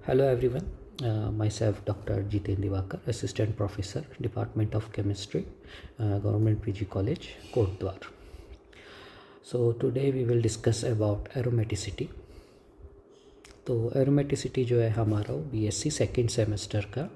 Hello everyone, myself Dr. Jiten Divakar, Assistant Professor, Department of Chemistry, Government PG College, Kotdwar. So today we will discuss about aromaticity. तो aromaticity जो है हमारा BSc second semester का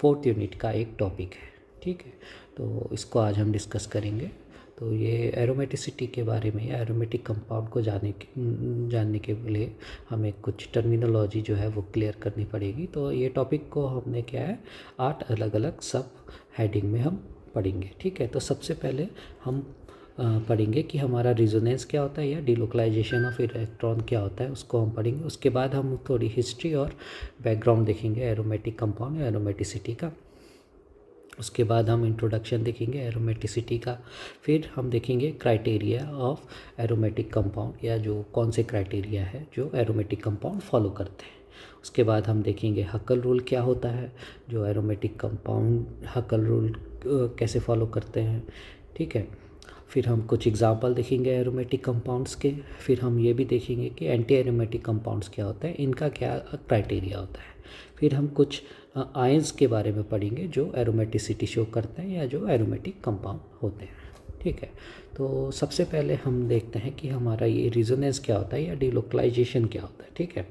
4th unit का एक topic है, ठीक है। तो इसको आज हम डिस्कस करेंगे। तो ये एरोमेटिसिटी के बारे में या एरोमेटिक कंपाउंड को जानने के लिए हमें कुछ टर्मिनोलॉजी जो है वो क्लियर करनी पड़ेगी। तो ये टॉपिक को हमने क्या है 8 अलग अलग सब हेडिंग में हम पढ़ेंगे, ठीक है। तो सबसे पहले हम पढ़ेंगे कि हमारा रिजोनेंस क्या होता है या डिलोकलाइजेशन ऑफ इलेक्ट्रॉन क्या होता है, उसको हम पढ़ेंगे। उसके बाद हम थोड़ी हिस्ट्री और बैकग्राउंड देखेंगे एरोमेटिक कंपाउंड या एरोमेटिसिटी का। उसके बाद हम इंट्रोडक्शन देखेंगे एरोमेटिसिटी का। फिर हम देखेंगे क्राइटेरिया ऑफ एरोमेटिक कंपाउंड या जो कौन से क्राइटेरिया है जो एरोमेटिक कंपाउंड फॉलो करते हैं। उसके बाद हम देखेंगे हकल रूल क्या होता है, जो एरोमेटिक कंपाउंड हकल रूल कैसे फॉलो करते हैं, ठीक है। फिर हम कुछ एग्जांपल देखेंगे एरोमेटिक कंपाउंड्स के। फिर हम ये भी देखेंगे कि एंटी एरोमेटिक कंपाउंड्स क्या होता है, इनका क्या क्राइटेरिया होता है। फिर हम कुछ आयंस के बारे में पढ़ेंगे जो एरोमेटिसिटी शो करते हैं या जो एरोमेटिक कंपाउंड होते हैं, ठीक है। तो सबसे पहले हम देखते हैं कि हमारा ये रिजोनेंस क्या होता है या डिलोकलाइजेशन क्या होता है, ठीक है।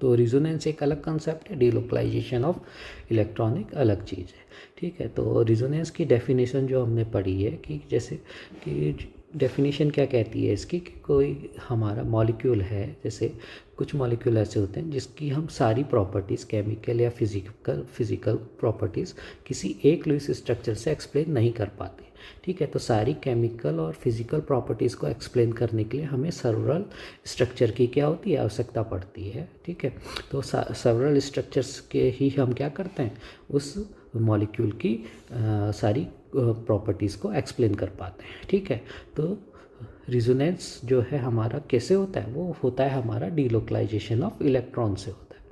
तो रिजोनेंस एक अलग कंसेप्ट है, डिलोकलाइजेशन ऑफ इलेक्ट्रॉनिक अलग चीज़ है, ठीक है। तो रिजोनेंस की डेफिनेशन जो हमने पढ़ी है कि जैसे कि डेफिनेशन क्या कहती है इसकी कि कोई हमारा मॉलिक्यूल है, जैसे कुछ मॉलिक्यूल ऐसे होते हैं जिसकी हम सारी प्रॉपर्टीज़ केमिकल या फिजिकल प्रॉपर्टीज़ किसी एक लुईस स्ट्रक्चर से एक्सप्लेन नहीं कर पाते, ठीक है। तो सारी केमिकल और फिजिकल प्रॉपर्टीज़ को एक्सप्लेन करने के लिए हमें सर्वरल स्ट्रक्चर की क्या होती है आवश्यकता पड़ती है, ठीक है। तो सर्वरल स्ट्रक्चर्स के ही हम क्या करते हैं उस मॉलिक्यूल की सारी प्रॉपर्टीज़ को एक्सप्लेन कर पाते हैं, ठीक है। तो रिजोनेंस जो है हमारा कैसे होता है, वो होता है हमारा डिलोकलाइजेशन ऑफ इलेक्ट्रॉन से होता है,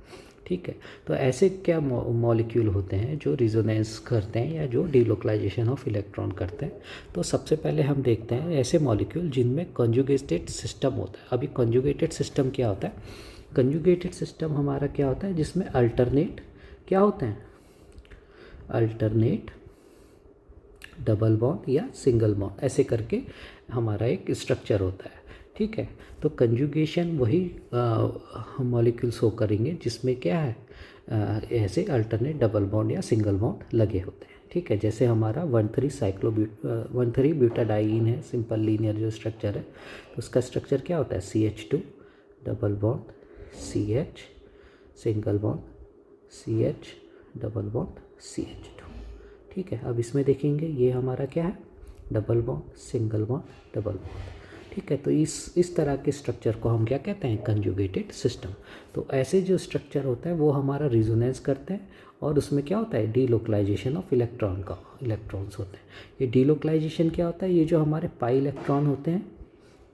ठीक है। तो ऐसे क्या मॉलिक्यूल होते हैं जो रिजोनेंस करते हैं या जो डिलोकलाइजेशन ऑफ इलेक्ट्रॉन करते हैं। तो सबसे पहले हम देखते हैं ऐसे मॉलिक्यूल जिनमें कंजुगेटेड सिस्टम होता है। अभी कंजुगेटेड सिस्टम क्या होता है, कंजुगेटेड सिस्टम हमारा क्या होता है जिसमें अल्टरनेट क्या होते हैं, अल्टरनेट डबल बॉन्ड या सिंगल बॉन्ड ऐसे करके हमारा एक स्ट्रक्चर होता है, ठीक है। तो कंजुगेशन वही मॉलिक्यूल शो करेंगे जिसमें क्या है ऐसे अल्टरनेट डबल बॉन्ड या सिंगल बॉन्ड लगे होते हैं, ठीक है। जैसे हमारा 1,3 ब्यूटाडाइइन है, सिंपल लीनियर जो स्ट्रक्चर है, तो उसका स्ट्रक्चर क्या होता है CH2 double bond CH single bond CH double bond CH2, ठीक है। अब इसमें देखेंगे ये हमारा क्या है double bond single bond double bond, ठीक है। तो इस तरह के स्ट्रक्चर को हम क्या कहते हैं कंजुगेटेड सिस्टम। तो ऐसे जो स्ट्रक्चर होता है वो हमारा रिजोनेंस करते हैं और उसमें क्या होता है डिलोकलाइजेशन ऑफ इलेक्ट्रॉन्स होते हैं। ये डिलोकलाइजेशन क्या होता है, ये जो हमारे पाई इलेक्ट्रॉन होते हैं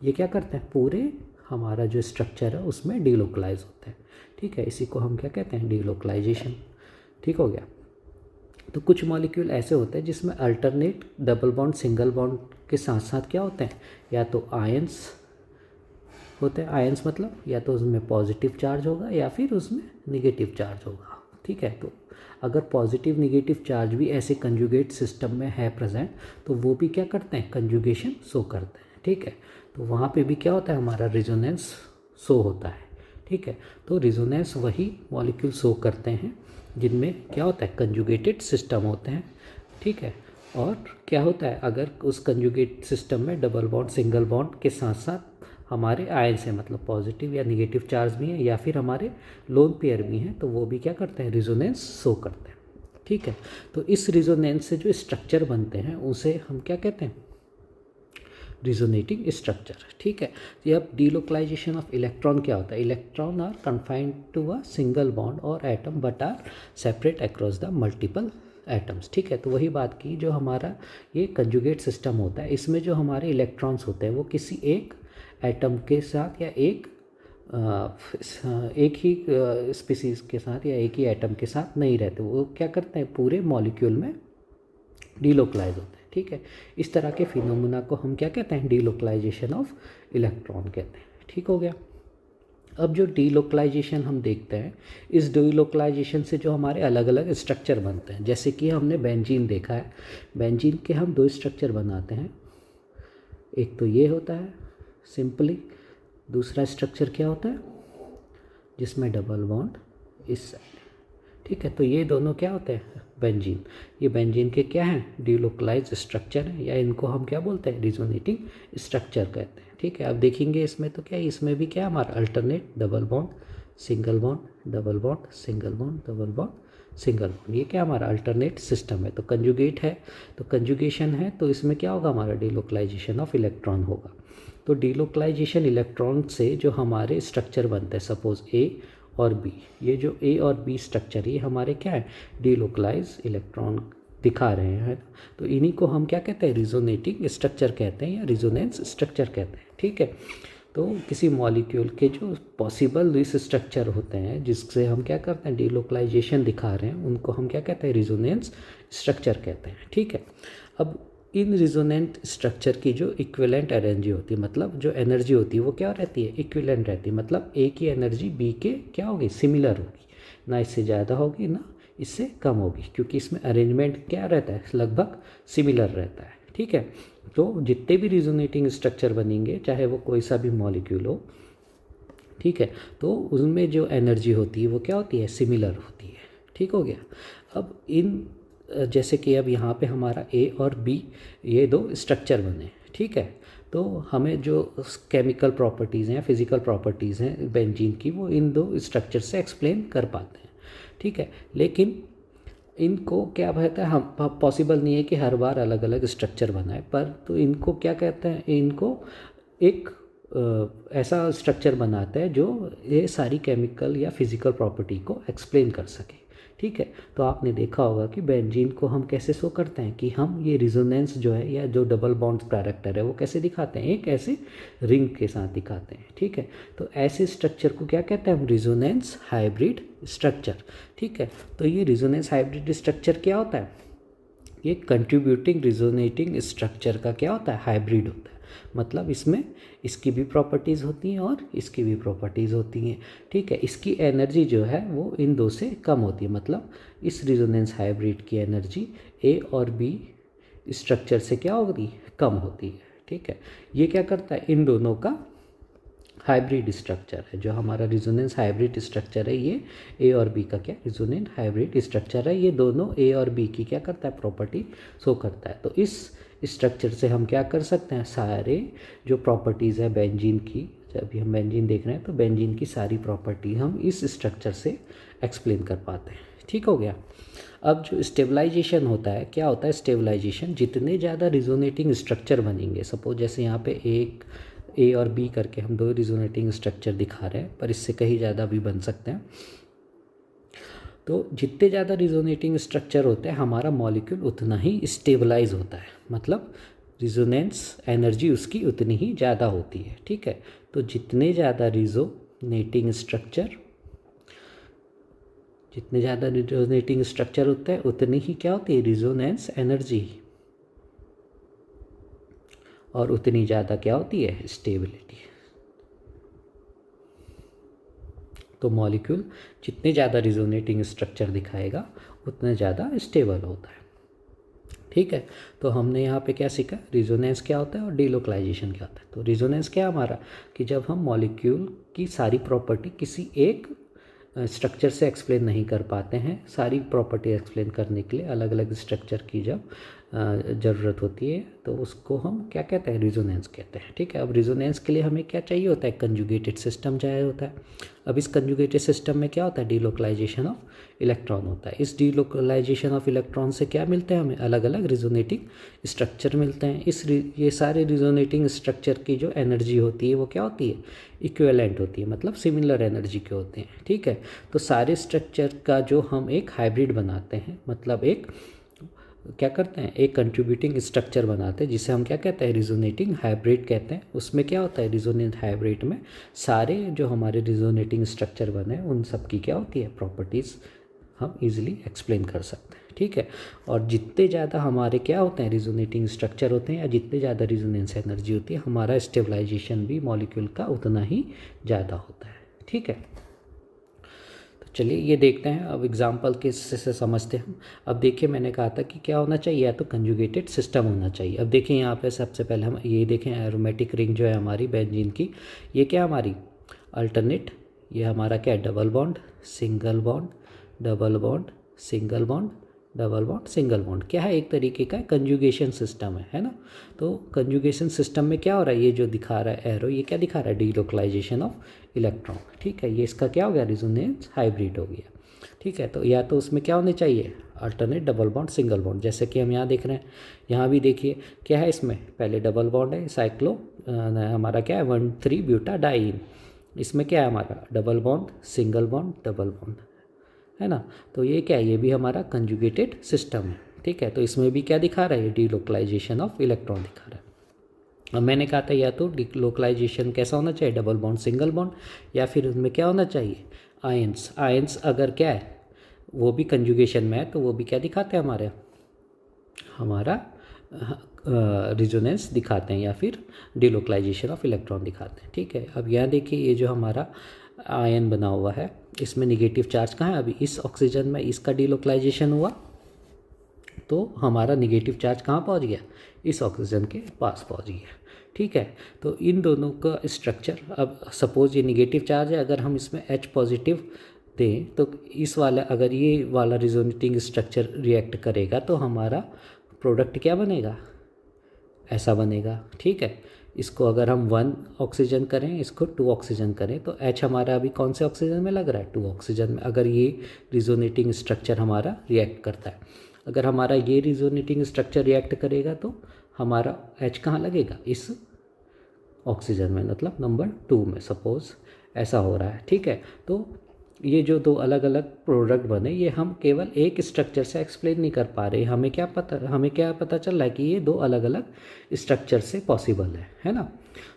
ये क्या करते हैं पूरे हमारा जो स्ट्रक्चर है उसमें डिलोकलाइज होते हैं, ठीक है। इसी को हम क्या कहते हैं डिलोकलाइजेशन, ठीक हो गया। तो कुछ मॉलिक्यूल ऐसे होते हैं जिसमें alternate double bond single bond के साथ साथ क्या होते हैं या तो आयंस होते हैं, आयंस मतलब या तो उसमें पॉजिटिव चार्ज होगा या फिर उसमें निगेटिव चार्ज होगा, ठीक है। तो अगर पॉजिटिव निगेटिव चार्ज भी ऐसे कंजुगेट सिस्टम में है प्रेजेंट तो वो भी क्या करते हैं कंजुगेशन शो करते हैं, ठीक है। तो वहाँ पे भी क्या होता है हमारा रिजोनेंस शो होता है, ठीक है। तो रिजोनेंस वही मॉलिक्यूल शो करते हैं जिनमें क्या होता है कंजुगेटेड सिस्टम होते हैं, ठीक है। और क्या होता है अगर उस कंजुगेट सिस्टम में डबल बॉन्ड सिंगल बॉन्ड के साथ साथ हमारे आयंस हैं, मतलब पॉजिटिव या निगेटिव चार्ज भी हैं या फिर हमारे लोन पेयर भी हैं, तो वो भी क्या करते हैं रिजोनेंस शो करते हैं, ठीक है। तो इस रिजोनेंस से जो स्ट्रक्चर बनते हैं उसे हम क्या कहते हैं रिजोनेटिंग स्ट्रक्चर, ठीक है। ये अब डिलोकलाइजेशन ऑफ इलेक्ट्रॉन क्या होता है, electron are confined to a single bond or atom but are separate across the multiple atoms, ठीक है। तो वही बात की जो हमारा ये कंजुगेट सिस्टम होता है इसमें जो हमारे इलेक्ट्रॉन्स होते हैं वो किसी एक एटम के साथ या एक ही स्पीसीज के साथ या एक ही एटम के साथ नहीं रहते, वो क्या करते हैं पूरे मॉलिक्यूल में डिलोकलाइज होते हैं, ठीक है। इस तरह के फिनोमेना को हम क्या कहते हैं डिलोकलाइजेशन ऑफ इलेक्ट्रॉन कहते हैं, ठीक हो गया। अब जो डीलोकलाइजेशन हम देखते हैं, इस डीलोकलाइजेशन से जो हमारे अलग अलग स्ट्रक्चर बनते हैं, जैसे कि हमने बेंजीन देखा है, बेंजीन के हम दो स्ट्रक्चर बनाते हैं, एक तो ये होता है सिंपली, दूसरा स्ट्रक्चर क्या होता है जिसमें डबल बॉन्ड इस साइड, ठीक है। तो ये दोनों क्या होते हैं बेंजीन, ये बेंजीन के क्या हैं डीलोकलाइज स्ट्रक्चर है, या इनको हम क्या बोलते हैं रिजोनेटिंग स्ट्रक्चर कहते हैं, ठीक है। अब देखेंगे इसमें तो क्या है, इसमें भी क्या हमारा alternate double bond single bond double bond single bond double bond single bond, ये क्या हमारा अल्टरनेट सिस्टम है। तो कंजुगेट है तो कंजुगेशन है, तो इसमें क्या होगा हमारा डीलोकलाइजेशन ऑफ इलेक्ट्रॉन होगा। तो डीलोकलाइजेशन इलेक्ट्रॉन से जो हमारे स्ट्रक्चर बनते हैं, सपोज ए और बी, ये जो ए और बी स्ट्रक्चर ये हमारे क्या है डीलोकलाइज इलेक्ट्रॉन दिखा रहे हैं, तो इन्हीं को हम क्या कहते हैं रिजोनेटिंग स्ट्रक्चर कहते हैं या रिजोनेंस स्ट्रक्चर कहते हैं, ठीक है। तो किसी मॉलिक्यूल के जो पॉसिबल लुईस स्ट्रक्चर होते हैं जिससे हम क्या करते हैं डीलोकलाइजेशन दिखा रहे हैं, उनको हम क्या कहते हैं रिजोनेंस स्ट्रक्चर कहते हैं, ठीक है। अब इन रिजोनेंट स्ट्रक्चर की जो इक्विवेलेंट एनर्जी होती है, मतलब जो एनर्जी होती है वो क्या रहती है इक्विवेलेंट रहती है, मतलब ए की एनर्जी बी के क्या होगी सिमिलर होगी, ना इससे ज़्यादा होगी ना इससे कम होगी, क्योंकि इसमें अरेंजमेंट क्या रहता है लगभग सिमिलर रहता है, ठीक है। तो जितने भी रिजोनेटिंग स्ट्रक्चर बनेंगे चाहे वो कोई सा भी मॉलिक्यूल हो, ठीक है, तो उनमें जो एनर्जी होती है वो क्या होती है सिमिलर होती है, ठीक हो गया। अब इन जैसे कि अब यहाँ पे हमारा ए और बी ये दो स्ट्रक्चर बने, ठीक है, तो हमें जो केमिकल प्रॉपर्टीज़ हैं फिज़िकल प्रॉपर्टीज़ हैं बेंजीन की वो इन दो स्ट्रक्चर से एक्सप्लेन कर पाते हैं, ठीक है। लेकिन इनको क्या कहता है हम पॉसिबल नहीं है कि हर बार अलग अलग स्ट्रक्चर बनाए, पर तो इनको क्या कहते हैं इनको एक ऐसा स्ट्रक्चर बनाता है जो ये सारी केमिकल या फिज़िकल प्रॉपर्टी को एक्सप्लेन कर सके, ठीक है। तो आपने देखा होगा कि बेंजीन को हम कैसे शो करते हैं कि हम ये रिजोनेंस जो है या जो डबल बॉन्ड कैरेक्टर है वो कैसे दिखाते हैं एक ऐसे रिंग के साथ दिखाते हैं, ठीक है। तो ऐसे स्ट्रक्चर को क्या कहते हैं हम रिजोनेंस हाइब्रिड स्ट्रक्चर, ठीक है। तो ये रिजोनेंस हाइब्रिड स्ट्रक्चर क्या होता है, ये कंट्रीब्यूटिंग रिजोनेटिंग स्ट्रक्चर का क्या होता है हाइब्रिड होता है, मतलब इसमें इसकी भी प्रॉपर्टीज़ होती हैं और इसकी भी प्रॉपर्टीज़ होती हैं, ठीक है। इसकी एनर्जी जो है वो इन दो से कम होती है, मतलब इस रिजोनेंस हाइब्रिड की एनर्जी ए और बी स्ट्रक्चर से क्या होती कम होती है, ठीक है। ये क्या करता है इन दोनों का हाइब्रिड स्ट्रक्चर है, जो हमारा रिजोनेंस हाइब्रिड स्ट्रक्चर है ये ए और बी का क्या रिजोनेंट हाइब्रिड स्ट्रक्चर है, ये दोनों ए और बी की क्या करता है प्रॉपर्टी शो करता है। तो इस स्ट्रक्चर से हम क्या कर सकते हैं सारे जो प्रॉपर्टीज़ है बेंजीन की, जब भी हम बेंजीन देख रहे हैं तो बेंजीन की सारी प्रॉपर्टी हम इस स्ट्रक्चर से एक्सप्लेन कर पाते हैं, ठीक हो गया। अब जो स्टेबलाइजेशन होता है क्या होता है स्टेबलाइजेशन, जितने ज़्यादा रिजोनेटिंग स्ट्रक्चर बनेंगे, सपोज जैसे यहाँ पे एक ए और बी करके हम दो रिजोनेटिंग स्ट्रक्चर दिखा रहे हैं, पर इससे कहीं ज़्यादा भी बन सकते हैं। तो जितने ज़्यादा रिजोनेटिंग स्ट्रक्चर होते हैं हमारा मॉलिक्यूल उतना ही स्टेबलाइज होता है, मतलब रिजोनेंस एनर्जी उसकी उतनी ही ज़्यादा होती है, ठीक है। तो जितने ज़्यादा रिजोनेटिंग स्ट्रक्चर होते हैं उतनी ही क्या होती है रिजोनेंस एनर्जी, और उतनी ज़्यादा क्या होती है स्टेबिलिटी। तो मॉलिक्यूल जितने ज़्यादा रिजोनेटिंग स्ट्रक्चर दिखाएगा उतना ज़्यादा स्टेबल होता है, ठीक है। तो हमने यहाँ पे क्या सीखा रिजोनेंस क्या होता है और डीलोकलाइजेशन क्या होता है। तो रिजोनेंस क्या हमारा कि जब हम मॉलिक्यूल की सारी प्रॉपर्टी किसी एक स्ट्रक्चर से एक्सप्लेन नहीं कर पाते हैं, सारी प्रॉपर्टी एक्सप्लेन करने के लिए अलग अलग स्ट्रक्चर की जब ज़रूरत होती है तो उसको हम क्या कहते हैं रिजोनेंस कहते हैं, ठीक है। अब रिजोनेंस के लिए हमें क्या चाहिए होता है कंजुगेटेड सिस्टम चाहिए होता है। अब इस कंजुगेटेड सिस्टम में क्या होता है डीलोकलाइजेशन ऑफ इलेक्ट्रॉन होता है। इस डीलोकलाइजेशन ऑफ इलेक्ट्रॉन से क्या मिलते हैं हमें अलग अलग रिजोनेटिंग स्ट्रक्चर मिलते हैं। ये सारे रिजोनेटिंग स्ट्रक्चर की जो एनर्जी होती है वो क्या होती है इक्विवेलेंट होती है, मतलब सिमिलर एनर्जी के होते हैं, ठीक है। तो सारे स्ट्रक्चर का जो हम एक हाइब्रिड बनाते हैं, मतलब एक क्या करते हैं एक कंट्रीब्यूटिंग स्ट्रक्चर बनाते हैं जिसे हम क्या कहते हैं रिजोनेटिंग हाइब्रिड कहते हैं। उसमें क्या होता है रिजोनेट हाइब्रिड में सारे जो हमारे रिजोनेटिंग स्ट्रक्चर बने उन सब की क्या होती है प्रॉपर्टीज़ हम इजीली एक्सप्लेन कर सकते हैं, ठीक है। और जितने ज़्यादा हमारे क्या होते हैं रिजोनेटिंग स्ट्रक्चर होते हैं या जितने ज़्यादा रिजोनेंस एनर्जी होती है हमारा स्टेबलाइजेशन भी मॉलिक्यूल का उतना ही ज़्यादा होता है, ठीक है। तो चलिए ये देखते हैं, अब एग्जाम्पल के से समझते हैं हम। अब देखिए मैंने कहा था कि क्या होना चाहिए, या तो कंजुगेटेड सिस्टम होना चाहिए। अब देखिए यहाँ पे सबसे पहले हम ये देखें, एरोमेटिक रिंग जो है हमारी बेंजीन की, ये क्या हमारी अल्टरनेट, ये हमारा क्या है, double bond single bond, double bond single bond, double bond single bond, क्या है, एक तरीके का कंजुगेशन सिस्टम है ना। तो कंजुगेशन सिस्टम में क्या हो रहा है, ये जो दिखा रहा है एरो, ये क्या दिखा रहा है, डीलोकलाइजेशन ऑफ इलेक्ट्रॉन। ठीक है, ये इसका क्या हो गया, रिजोनेंस हाइब्रिड हो गया। ठीक है, तो या तो उसमें क्या होने चाहिए, alternate double bond single bond, जैसे कि हम यहाँ देख रहे हैं। यहाँ भी देखिए क्या है, इसमें पहले डबल बॉन्ड है, साइक्लो हमारा क्या है 1,3 ब्यूटाडाइन। इसमें क्या है हमारा double bond single bond double bond, है ना। तो ये क्या है, ये भी हमारा कंजुगेटेड सिस्टम है। ठीक है, तो इसमें भी क्या दिखा रहा है, ये डीलोकलाइजेशन ऑफ इलेक्ट्रॉन दिखा रहा है। अब मैंने कहा था या तो डीलोकलाइजेशन कैसा होना चाहिए, डबल बॉन्ड सिंगल बॉन्ड, या फिर उनमें क्या होना चाहिए, आयंस। आयंस अगर क्या है, वो भी कंजुगेशन में है, तो वो भी क्या दिखाते हैं, हमारा रिजोनेंस दिखाते हैं, या फिर डीलोकलाइजेशन ऑफ इलेक्ट्रॉन दिखाते हैं। ठीक है, अब यहाँ देखिए ये जो हमारा आयन बना हुआ है, इसमें निगेटिव चार्ज कहाँ है, अभी इस ऑक्सीजन में इसका डीलोकलाइजेशन हुआ तो हमारा निगेटिव चार्ज कहाँ पहुँच गया, इस ऑक्सीजन के पास पहुँच गया। ठीक है, तो इन दोनों का स्ट्रक्चर, अब सपोज ये निगेटिव चार्ज है, अगर हम इसमें H पॉजिटिव दें तो इस वाला, अगर ये वाला रिजोनेटिंग स्ट्रक्चर रिएक्ट करेगा तो हमारा प्रोडक्ट क्या बनेगा, ऐसा बनेगा। ठीक है, इसको अगर हम 1 ऑक्सीजन करें, इसको 2 ऑक्सीजन करें, तो H हमारा अभी कौन से ऑक्सीजन में लग रहा है, 2 ऑक्सीजन में। अगर ये रिजोनेटिंग स्ट्रक्चर हमारा रिएक्ट करता है, अगर हमारा ये रिजोनेटिंग स्ट्रक्चर रिएक्ट करेगा तो हमारा H कहाँ लगेगा, इस ऑक्सीजन में, मतलब नंबर 2 में, सपोज ऐसा हो रहा है। ठीक है, तो ये जो दो अलग अलग प्रोडक्ट बने, ये हम केवल एक स्ट्रक्चर से एक्सप्लेन नहीं कर पा रहे, हमें क्या पता चल रहा है कि ये दो अलग अलग स्ट्रक्चर से पॉसिबल है ना।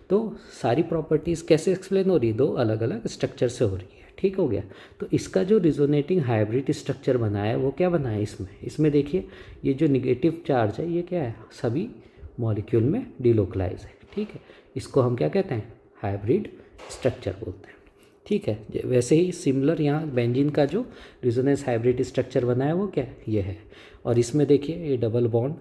तो सारी प्रॉपर्टीज़ कैसे एक्सप्लेन हो रही है, दो अलग अलग स्ट्रक्चर से हो रही है। ठीक हो गया, तो इसका जो रिजोनेटिंग हाइब्रिड स्ट्रक्चर बना है वो क्या बना है, इसमें देखिए ये जो निगेटिव चार्ज है ये क्या है, सभी मॉलिक्यूल में डीलोकलाइज है। ठीक है, इसको हम क्या कहते हैं, हाइब्रिड स्ट्रक्चर बोलते हैं। ठीक है, वैसे ही सिमिलर यहाँ बेंजीन का जो रिजोनेंस हाइब्रिड स्ट्रक्चर बना है वो क्या है, ये है। और इसमें देखिए ये डबल बॉन्ड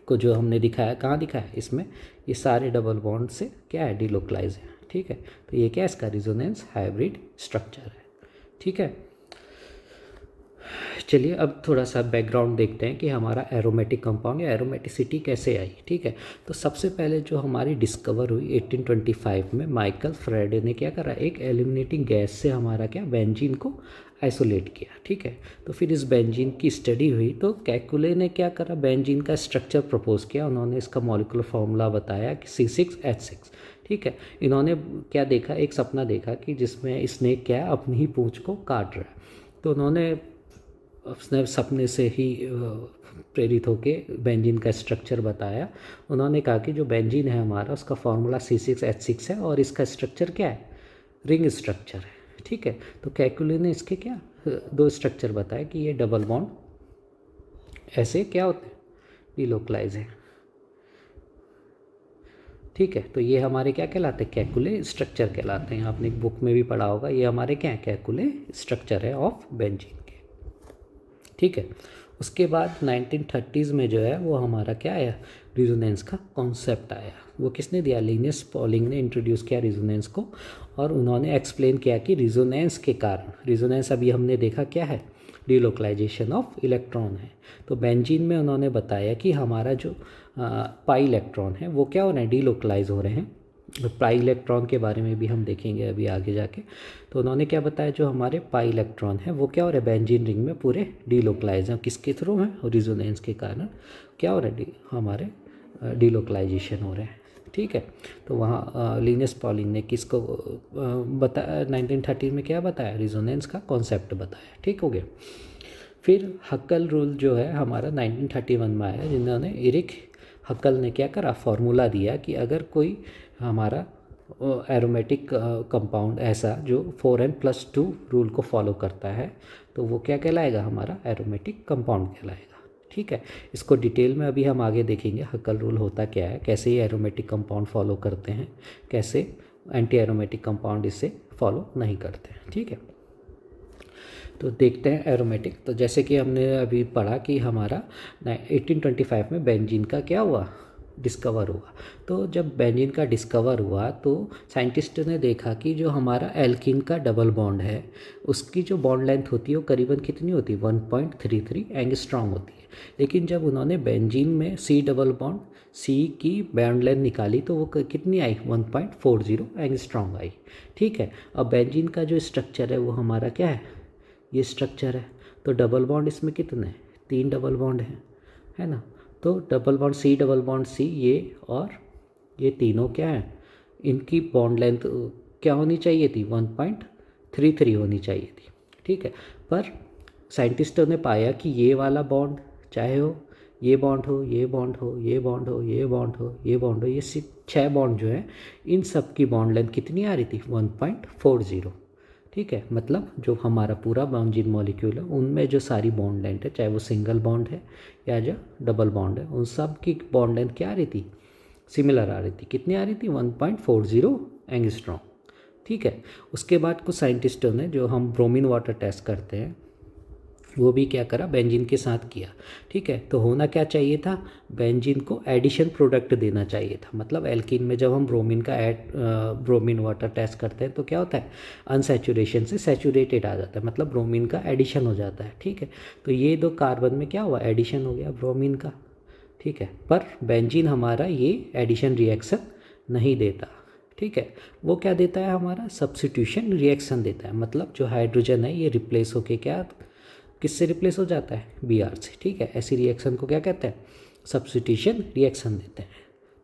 को जो हमने दिखाया, कहाँ दिखाया, इसमें ये सारे डबल बॉन्ड से क्या है, डीलोकलाइज है। ठीक है, तो ये क्या है, इसका रिजोनेंस हाइब्रिड स्ट्रक्चर है। ठीक है, चलिए अब थोड़ा सा बैकग्राउंड देखते हैं कि हमारा एरोमेटिक कंपाउंड या एरोमेटिसिटी कैसे आई। ठीक है, तो सबसे पहले जो हमारी डिस्कवर हुई 1825 में, माइकल फ्राइडे ने क्या करा, एक एल्यूमिनेटिंग गैस से हमारा क्या, बेंजीन को आइसोलेट किया। ठीक है, तो फिर इस बेंजीन की स्टडी हुई तो कैकुले ने क्या करा, बेंजीन का स्ट्रक्चर प्रपोज किया, उन्होंने इसका मॉलिक्यूलर फार्मूला बताया कि C6H6। ठीक है, इन्होंने क्या देखा, एक सपना देखा कि जिसमें स्नेक क्या है, अपनी ही पूंछ को काट रहा है। तो उन्होंने उसने सपने से ही प्रेरित होके बेंजीन का स्ट्रक्चर बताया। उन्होंने कहा कि जो बेंजीन है हमारा, उसका फार्मूला C6H6 है और इसका स्ट्रक्चर क्या है, रिंग स्ट्रक्चर है। ठीक है, तो कैकुले ने इसके क्या दो स्ट्रक्चर बताए कि ये डबल बॉन्ड ऐसे क्या होते हैं, डीलोकलाइज है। ठीक है, तो ये हमारे क्या कहलाते हैं, कैकुले स्ट्रक्चर कहलाते हैं। आपने एक बुक में भी पढ़ा होगा, ये हमारे क्या है, कैकुले स्ट्रक्चर है ऑफ बेंजीन। ठीक है, उसके बाद 1930s में जो है वो हमारा क्या आया, रिजोनेंस का कॉन्सेप्ट आया। वो किसने दिया, लिनियस पॉलिंग ने इंट्रोड्यूस किया रिजोनेंस को, और उन्होंने एक्सप्लेन किया कि रिजोनेंस के कारण, रिजोनेंस अभी हमने देखा क्या है, डीलोकलाइजेशन ऑफ इलेक्ट्रॉन है। तो बेंजीन में उन्होंने बताया कि हमारा जो पाई इलेक्ट्रॉन है वो क्या हो रहे हैं, डीलोकलाइज हो रहे हैं। पाई इलेक्ट्रॉन के बारे में भी हम देखेंगे अभी आगे जाके। तो उन्होंने क्या बताया, जो हमारे पाई इलेक्ट्रॉन है वो क्या हो रहा है, बेंजीन रिंग में पूरे डीलोकलाइज हैं। किसके थ्रू हैं, रिजोनेंस के कारण क्या हो रहा है, हमारे डीलोकलाइजेशन हो रहे हैं। ठीक है, तो वहाँ लिनियस पॉलिंग ने किसको बताया, 1930 में क्या बताया, रिजोनेंस का कॉन्सेप्ट बताया। ठीक हो गया, फिर हक्कल रूल जो है हमारा 1931 में आया, जिन्होंने एरिक हक्कल ने क्या करा, फार्मूला दिया कि अगर कोई हमारा एरोमेटिक कंपाउंड ऐसा जो 4n+2 रूल को फॉलो करता है तो वो क्या कहलाएगा, हमारा एरोमेटिक कंपाउंड कहलाएगा। ठीक है, इसको डिटेल में अभी हम आगे देखेंगे, हक्कल रूल होता क्या है, कैसे ये एरोमेटिक कंपाउंड फॉलो करते हैं, कैसे एंटी एरोमेटिक कंपाउंड इससे फॉलो नहीं करते। ठीक है, तो देखते हैं एरोमेटिक। तो जैसे कि हमने अभी पढ़ा कि हमारा 1825 में बेंजीन का क्या हुआ, डिस्कवर हुआ। तो जब बेंजीन का डिस्कवर हुआ तो साइंटिस्ट ने देखा कि जो हमारा एल्कीन का डबल बॉन्ड है उसकी जो बॉन्ड लेंथ होती है वो करीबन कितनी होती है, 1.33 एंगस्ट्रॉम होती है। लेकिन जब उन्होंने बेंजीन में सी डबल बॉन्ड सी की बॉन्ड लेंथ निकाली तो वो कितनी आई, 1.40 एंगस्ट्रॉम आई। ठीक है, अब बेंजीन का जो स्ट्रक्चर है वो हमारा क्या है, ये स्ट्रक्चर है। तो डबल बॉन्ड इसमें कितने, 3 डबल बॉन्ड है ना। तो डबल बॉन्ड सी ये और ये तीनों क्या है, इनकी बॉन्ड लेंथ क्या होनी चाहिए थी, 1.33 होनी चाहिए थी। ठीक है, पर साइंटिस्टों ने पाया कि ये वाला बॉन्ड चाहे हो ये बॉन्ड हो, ये बॉन्ड हो, ये बॉन्ड हो, ये बॉन्ड हो, ये बॉन्ड हो, ये 6 बॉन्ड जो है इन सब की बॉन्ड लेंथ कितनी आ रही थी, 1.40। ठीक है, मतलब जो हमारा पूरा बेंजीन मॉलिक्यूल है उनमें जो सारी बॉन्ड लेंथ है, चाहे वो सिंगल बॉन्ड है या जो डबल बॉन्ड है, उन सब की बॉन्ड लेंथ क्या आ रही थी, सिमिलर आ रही थी। कितनी आ रही थी, 1.40 एंगस्ट्रॉम। ठीक है, उसके बाद कुछ साइंटिस्टों ने, जो हम ब्रोमीन वाटर टेस्ट करते हैं, वो भी क्या करा, बेंजीन के साथ किया। ठीक है, तो होना क्या चाहिए था, बेंजीन को एडिशन प्रोडक्ट देना चाहिए था। मतलब एल्कीन में जब हम ब्रोमीन का ब्रोमीन वाटर टेस्ट करते हैं तो क्या होता है, अनसैचुरेशन से सैचुरेटेड आ जाता है, मतलब ब्रोमीन का एडिशन हो जाता है। ठीक है, तो ये 2 कार्बन में क्या हुआ, एडिशन हो गया ब्रोमीन का। ठीक है, पर बेंजीन हमारा ये एडिशन रिएक्शन नहीं देता। ठीक है, वो क्या देता है, हमारा सब्स्टिट्यूशन रिएक्शन देता है। मतलब जो हाइड्रोजन है ये रिप्लेस होके क्या, किससे रिप्लेस हो जाता है, Br से। ठीक है, ऐसी रिएक्शन को क्या कहते हैं, सब्स्टिट्यूशन रिएक्शन देते हैं।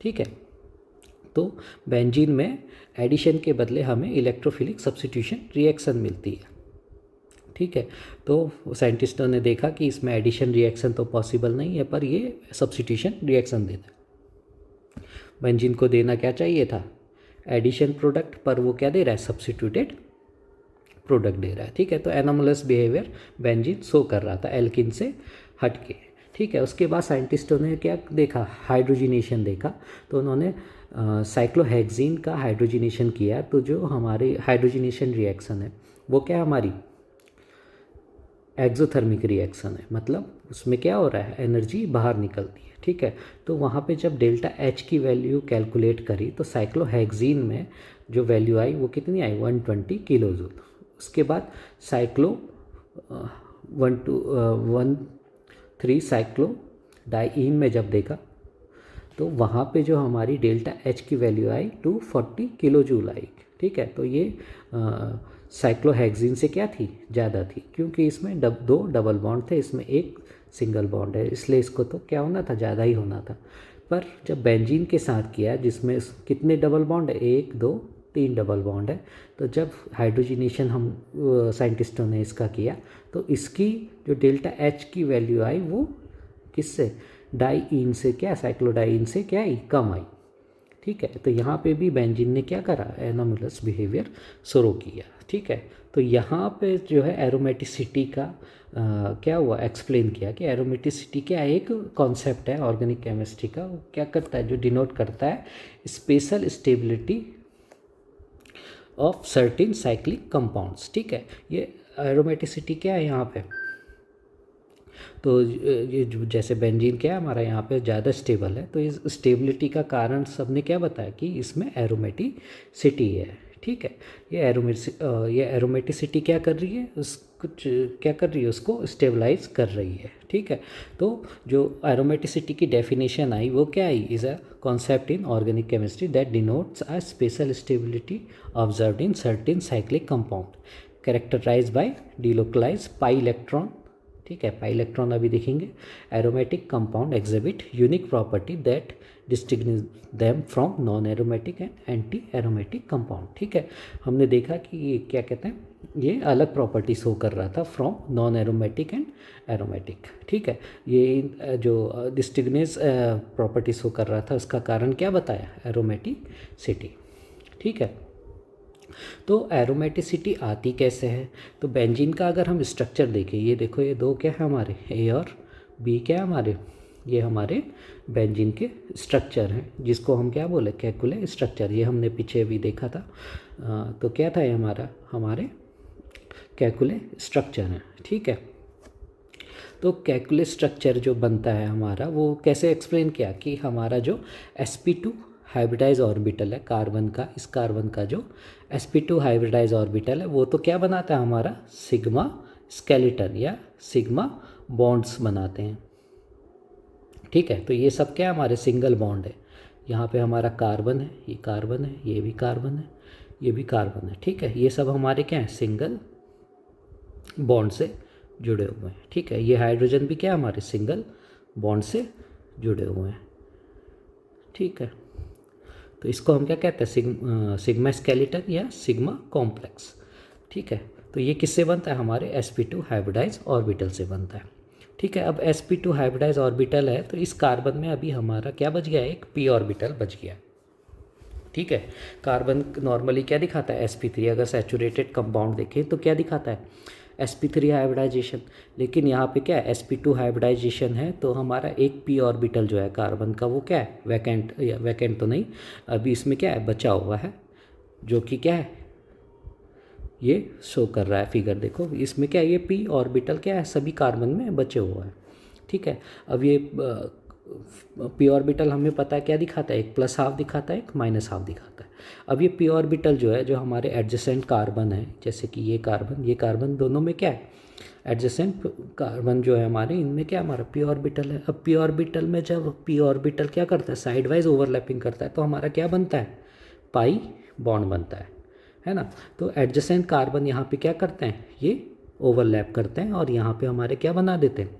ठीक है, तो बेंजीन में एडिशन के बदले हमें इलेक्ट्रोफिलिक सब्स्टिट्यूशन रिएक्शन मिलती है। ठीक है, तो साइंटिस्टों ने देखा कि इसमें एडिशन रिएक्शन तो पॉसिबल नहीं है, पर ये सब्स्टिट्यूशन रिएक्शन देता है। बेंजीन को देना क्या चाहिए था, एडिशन प्रोडक्ट, पर वो क्या दे रहा है, सब्स्टिट्यूटेड प्रोडक्ट दे रहा है। ठीक है, तो एनोमलस बिहेवियर बेंजीन शो कर रहा था एल्किन से हट के। ठीक है, उसके बाद साइंटिस्टों ने क्या देखा, हाइड्रोजिनेशन देखा। तो उन्होंने साइक्लोहेक्सीन का हाइड्रोजिनेशन किया। तो जो हमारी हाइड्रोजिनेशन रिएक्शन है वो क्या हमारी एक्सोथर्मिक रिएक्शन है, मतलब उसमें क्या हो रहा है, एनर्जी बाहर निकलती है। ठीक है, तो वहाँ पे जब डेल्टा H की वैल्यू कैलकुलेट करी तो साइक्लोहेक्सीन में जो वैल्यू आई वो कितनी आई, 120 किलो जूल। उसके बाद साइक्लो 13 साइक्लो डाइईन में जब देखा तो वहाँ पे जो हमारी डेल्टा H की वैल्यू आई 240 किलो जूल आई। ठीक है, तो ये साइक्लोहेक्सीन से क्या थी, ज़्यादा थी, क्योंकि इसमें 2 डबल बॉन्ड थे, इसमें एक सिंगल बॉन्ड है, इसलिए इसको तो क्या होना था, ज़्यादा ही होना था। पर जब बेंजीन के साथ किया जिसमें कितने डबल बॉन्ड है, 1 2 3 डबल बॉन्ड है, तो जब हाइड्रोजिनेशन हम साइंटिस्टों ने इसका किया तो इसकी जो डेल्टा H की वैल्यू आई वो किससे, डाइईन से, क्या साइक्लोडाइईन से क्या आई, कम आई। ठीक है, तो यहाँ पे भी बेंजीन ने क्या करा, एनोमलस बिहेवियर शुरू किया। ठीक है, तो यहाँ पे जो है एरोमेटिसिटी का क्या हुआ, एक्सप्लेन किया कि एरोमेटिसिटी क्या एक कॉन्सेप्ट है ऑर्गेनिक केमिस्ट्री का। वो क्या करता है, जो डिनोट करता है special stability of certain cyclic compounds. ठीक है, ये एरोमेटिसिटी क्या है यहाँ पे, तो ये जैसे बेंजीन क्या है हमारा यहाँ पे ज़्यादा स्टेबल है, तो इस स्टेबिलिटी का कारण सबने क्या बताया कि इसमें एरोमेटिसिटी है। ठीक है, ये एरोमेटिसिटी क्या कर रही है, उस कुछ क्या कर रही है, उसको स्टेबलाइज कर रही है। ठीक है, तो जो एरोमेटिसिटी की डेफिनेशन आई वो क्या आई, is a concept in organic chemistry that denotes a special stability observed in certain cyclic compound characterized by delocalized pi electron। ठीक है, पाई इलेक्ट्रॉन अभी देखेंगे। Aromatic compound exhibit unique property that distinguish them from non aromatic and anti aromatic compound. ठीक है, हमने देखा कि ये क्या कहते हैं, ये अलग प्रॉपर्टी शो कर रहा था from non aromatic and aromatic. ठीक है, ये जो डिस्टिंग्विश प्रॉपर्टी शो कर रहा था उसका कारण क्या बताया, एरोमेटिसिटी। ठीक है, तो एरोमेटिसिटी आती कैसे है, तो बेंजीन का अगर हम स्ट्रक्चर देखें, ये देखो ये 2 क्या है हमारे, ए और बी क्या है हमारे, ये हमारे बेंजीन के स्ट्रक्चर हैं, जिसको हम क्या बोले, कैकुले स्ट्रक्चर। ये हमने पीछे भी देखा था। तो क्या था ये हमारे कैकुले स्ट्रक्चर हैं, ठीक है। तो कैकुले स्ट्रक्चर जो बनता है हमारा, वो कैसे एक्सप्लेन किया कि हमारा जो sp2 हाइब्रिडाइज ऑर्बिटल है कार्बन का, इस कार्बन का जो sp2 हाइब्रिडाइज ऑर्बिटल है, वो तो क्या बनाता है हमारा सिग्मा स्केलेटन या सिग्मा बॉन्ड्स बनाते हैं, ठीक है। तो ये सब क्या है, हमारे सिंगल बॉन्ड है। यहाँ पे हमारा कार्बन है, ये कार्बन है, ये भी कार्बन है, ये भी कार्बन है, ठीक है। ये सब हमारे क्या है, सिंगल बॉन्ड से जुड़े हुए हैं, ठीक है। ये हाइड्रोजन भी क्या है, हमारे सिंगल बॉन्ड से जुड़े हुए हैं, ठीक है। तो इसको हम क्या कहते हैं, सिग्मा स्केलेटन या सिग्मा कॉम्प्लेक्स, ठीक है। तो ये किससे बनता है, हमारे sp2 हाइब्रिडाइज ऑर्बिटल से बनता है, ठीक है। अब sp2 हाइब्रिडाइज ऑर्बिटल है, तो इस कार्बन में अभी हमारा क्या बच गया, एक p ऑर्बिटल बच गया, ठीक है। कार्बन नॉर्मली क्या दिखाता है, sp3। अगर सैचुरेटेड कंपाउंड देखें तो क्या दिखाता है, sp3 हाइब्रिडाइजेशन। लेकिन यहाँ पे क्या है, sp2 हाइब्रिडाइजेशन है, तो हमारा एक p ऑर्बिटल जो है कार्बन का, वो क्या है, वैकेंट, या वैकेंट तो नहीं, अभी इसमें क्या है, बचा हुआ है, जो कि क्या है, ये शो कर रहा है फिगर, देखो इसमें क्या है, ये p ऑर्बिटल क्या है, सभी कार्बन में बचे हुआ है, ठीक है। अब ये p ऑर्बिटल हमें पता है क्या दिखाता है, एक प्लस हाफ दिखाता है, एक माइनस हाफ दिखाता है। अब ये p ऑर्बिटल जो है, जो हमारे एडजेसेंट कार्बन है, जैसे कि ये कार्बन दोनों में क्या है, एडजेसेंट कार्बन जो है हमारे, इनमें क्या हमारा p ऑर्बिटल है। अब p ऑर्बिटल में जब p ऑर्बिटल क्या करता है, साइड वाइज ओवरलैपिंग करता है, तो हमारा क्या बनता है, पाई बॉन्ड बनता है ना। तो एडजेसेंट कार्बन यहाँ पे क्या करते हैं, ये ओवरलैप करते हैं, और यहाँ पे हमारे क्या बना देते हैं,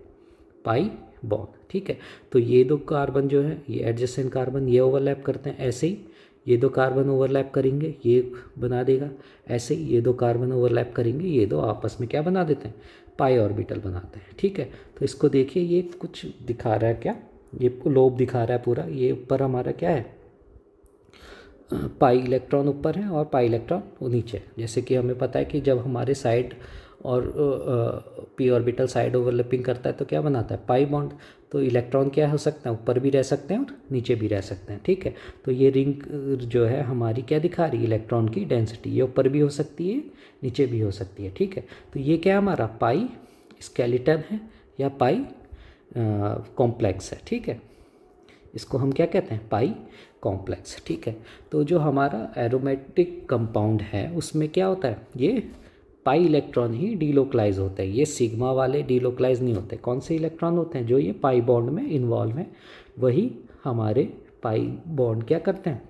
पाई बॉन्ड, ठीक है। तो ये दो कार्बन जो है, ये एडजेसेंट कार्बन, ये ओवरलैप करते हैं, ऐसे ही ये दो कार्बन ओवरलैप करेंगे, ये बना देगा, ऐसे ही ये दो कार्बन ओवरलैप करेंगे, ये दो आपस में क्या बना देते हैं, पाई ऑर्बिटल बनाते हैं, ठीक है। तो इसको देखिए, ये कुछ दिखा रहा है क्या, ये लोब दिखा रहा है पूरा, ये ऊपर हमारा क्या है, पाई इलेक्ट्रॉन ऊपर है और पाई इलेक्ट्रॉन नीचे। जैसे कि हमें पता है कि जब हमारे साइड और p ऑर्बिटल साइड ओवरलैपिंग करता है तो क्या बनाता है, पाई बॉन्ड। तो इलेक्ट्रॉन क्या हो सकता है, ऊपर भी रह सकते हैं और नीचे भी रह सकते हैं, ठीक है। तो ये रिंग जो है हमारी क्या दिखा रही है, इलेक्ट्रॉन की डेंसिटी, ये ऊपर भी हो सकती है, नीचे भी हो सकती है, ठीक है। तो ये क्या हमारा पाई स्केलेटन है या पाई कॉम्प्लेक्स है, ठीक है। इसको हम क्या कहते हैं, पाई कॉम्प्लेक्स, ठीक है। तो जो हमारा एरोमेटिक कंपाउंड है, उसमें क्या होता है, ये पाई इलेक्ट्रॉन ही डीलोकलाइज होते हैं, ये सिग्मा वाले डीलोकलाइज नहीं होते। कौन से इलेक्ट्रॉन होते हैं, जो ये पाई बॉन्ड में इन्वॉल्व हैं, वही हमारे पाई बॉन्ड क्या करते हैं,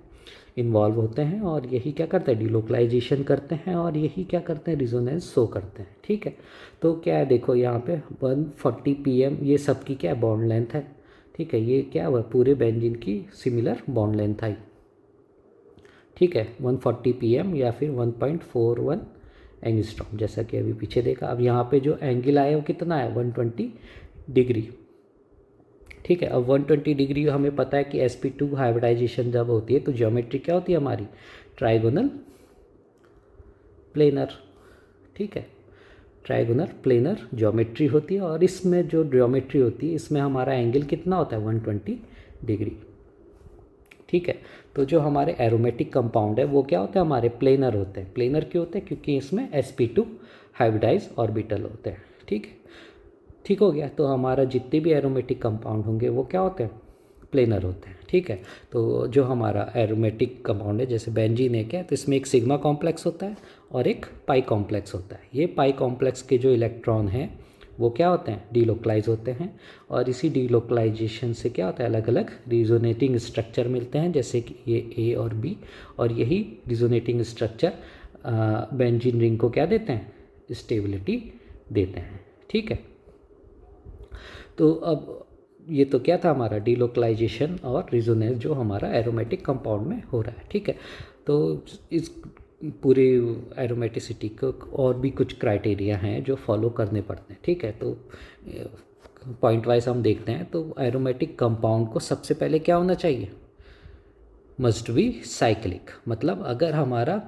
इन्वॉल्व होते हैं, और यही क्या करते हैं, डीलोकलाइजेशन करते हैं, और यही क्या करते हैं, रिजोनेंस शो करते हैं, ठीक है। तो क्या है, देखो यहाँ पे 140 pm ये सबकी क्या बॉन्ड लेंथ है, ठीक है। ये क्या हुआ, पूरे बेंजीन की सिमिलर बॉन्ड लेंथ आई, ठीक है, 140 pm या फिर 1.41 एंगस्ट्रॉम, जैसा कि अभी पीछे देखा। अब यहाँ पे जो एंगल आया वो कितना है, 120 डिग्री, ठीक है। अब 120 डिग्री हमें पता है कि sp2 हाइब्रिडाइजेशन जब होती है तो ज्योमेट्री क्या होती है हमारी, ट्राइगोनल प्लेनर, ठीक है, ट्राइगोनल प्लेनर ज्योमेट्री होती है। और इसमें जो ज्योमेट्री होती है, इसमें हमारा एंगल कितना होता है, 120 डिग्री, ठीक है। तो जो हमारे एरोमेटिक कंपाउंड है वो क्या होते हैं, हमारे प्लेनर होते हैं। प्लेनर क्यों होते हैं, क्योंकि इसमें sp2 हाइब्रिडाइज ऑर्बिटल होते हैं, ठीक है, ठीक हो गया। तो हमारा जितने भी एरोमेटिक कंपाउंड होंगे वो क्या होते हैं, प्लेनर होते हैं, ठीक है। तो जो हमारा एरोमेटिक कंपाउंड है, जैसे बेंजीन है क्या, तो इसमें एक सिग्मा कॉम्प्लेक्स होता है और एक पाई कॉम्प्लेक्स होता है। ये पाई कॉम्प्लेक्स के जो इलेक्ट्रॉन हैं वो क्या होते हैं, डीलोकलाइज होते हैं, और इसी डीलोकलाइजेशन से क्या होता है, अलग अलग रिजोनेटिंग स्ट्रक्चर मिलते हैं, जैसे कि ये ए और बी, और यही रिजोनेटिंग स्ट्रक्चर बेंजीन रिंग को क्या देते हैं, स्टेबिलिटी देते हैं, ठीक है। तो अब ये तो क्या था हमारा, डीलोकलाइजेशन और रिजोनेंस जो हमारा एरोमेटिक कंपाउंड में हो रहा है, ठीक है। तो इस पूरे एरोमेटिसिटी को और भी कुछ क्राइटेरिया हैं जो फॉलो करने पड़ते हैं, ठीक है। तो पॉइंट वाइज हम देखते हैं। तो एरोमेटिक कंपाउंड को सबसे पहले क्या होना चाहिए, मस्ट बी साइक्लिक, मतलब अगर हमारा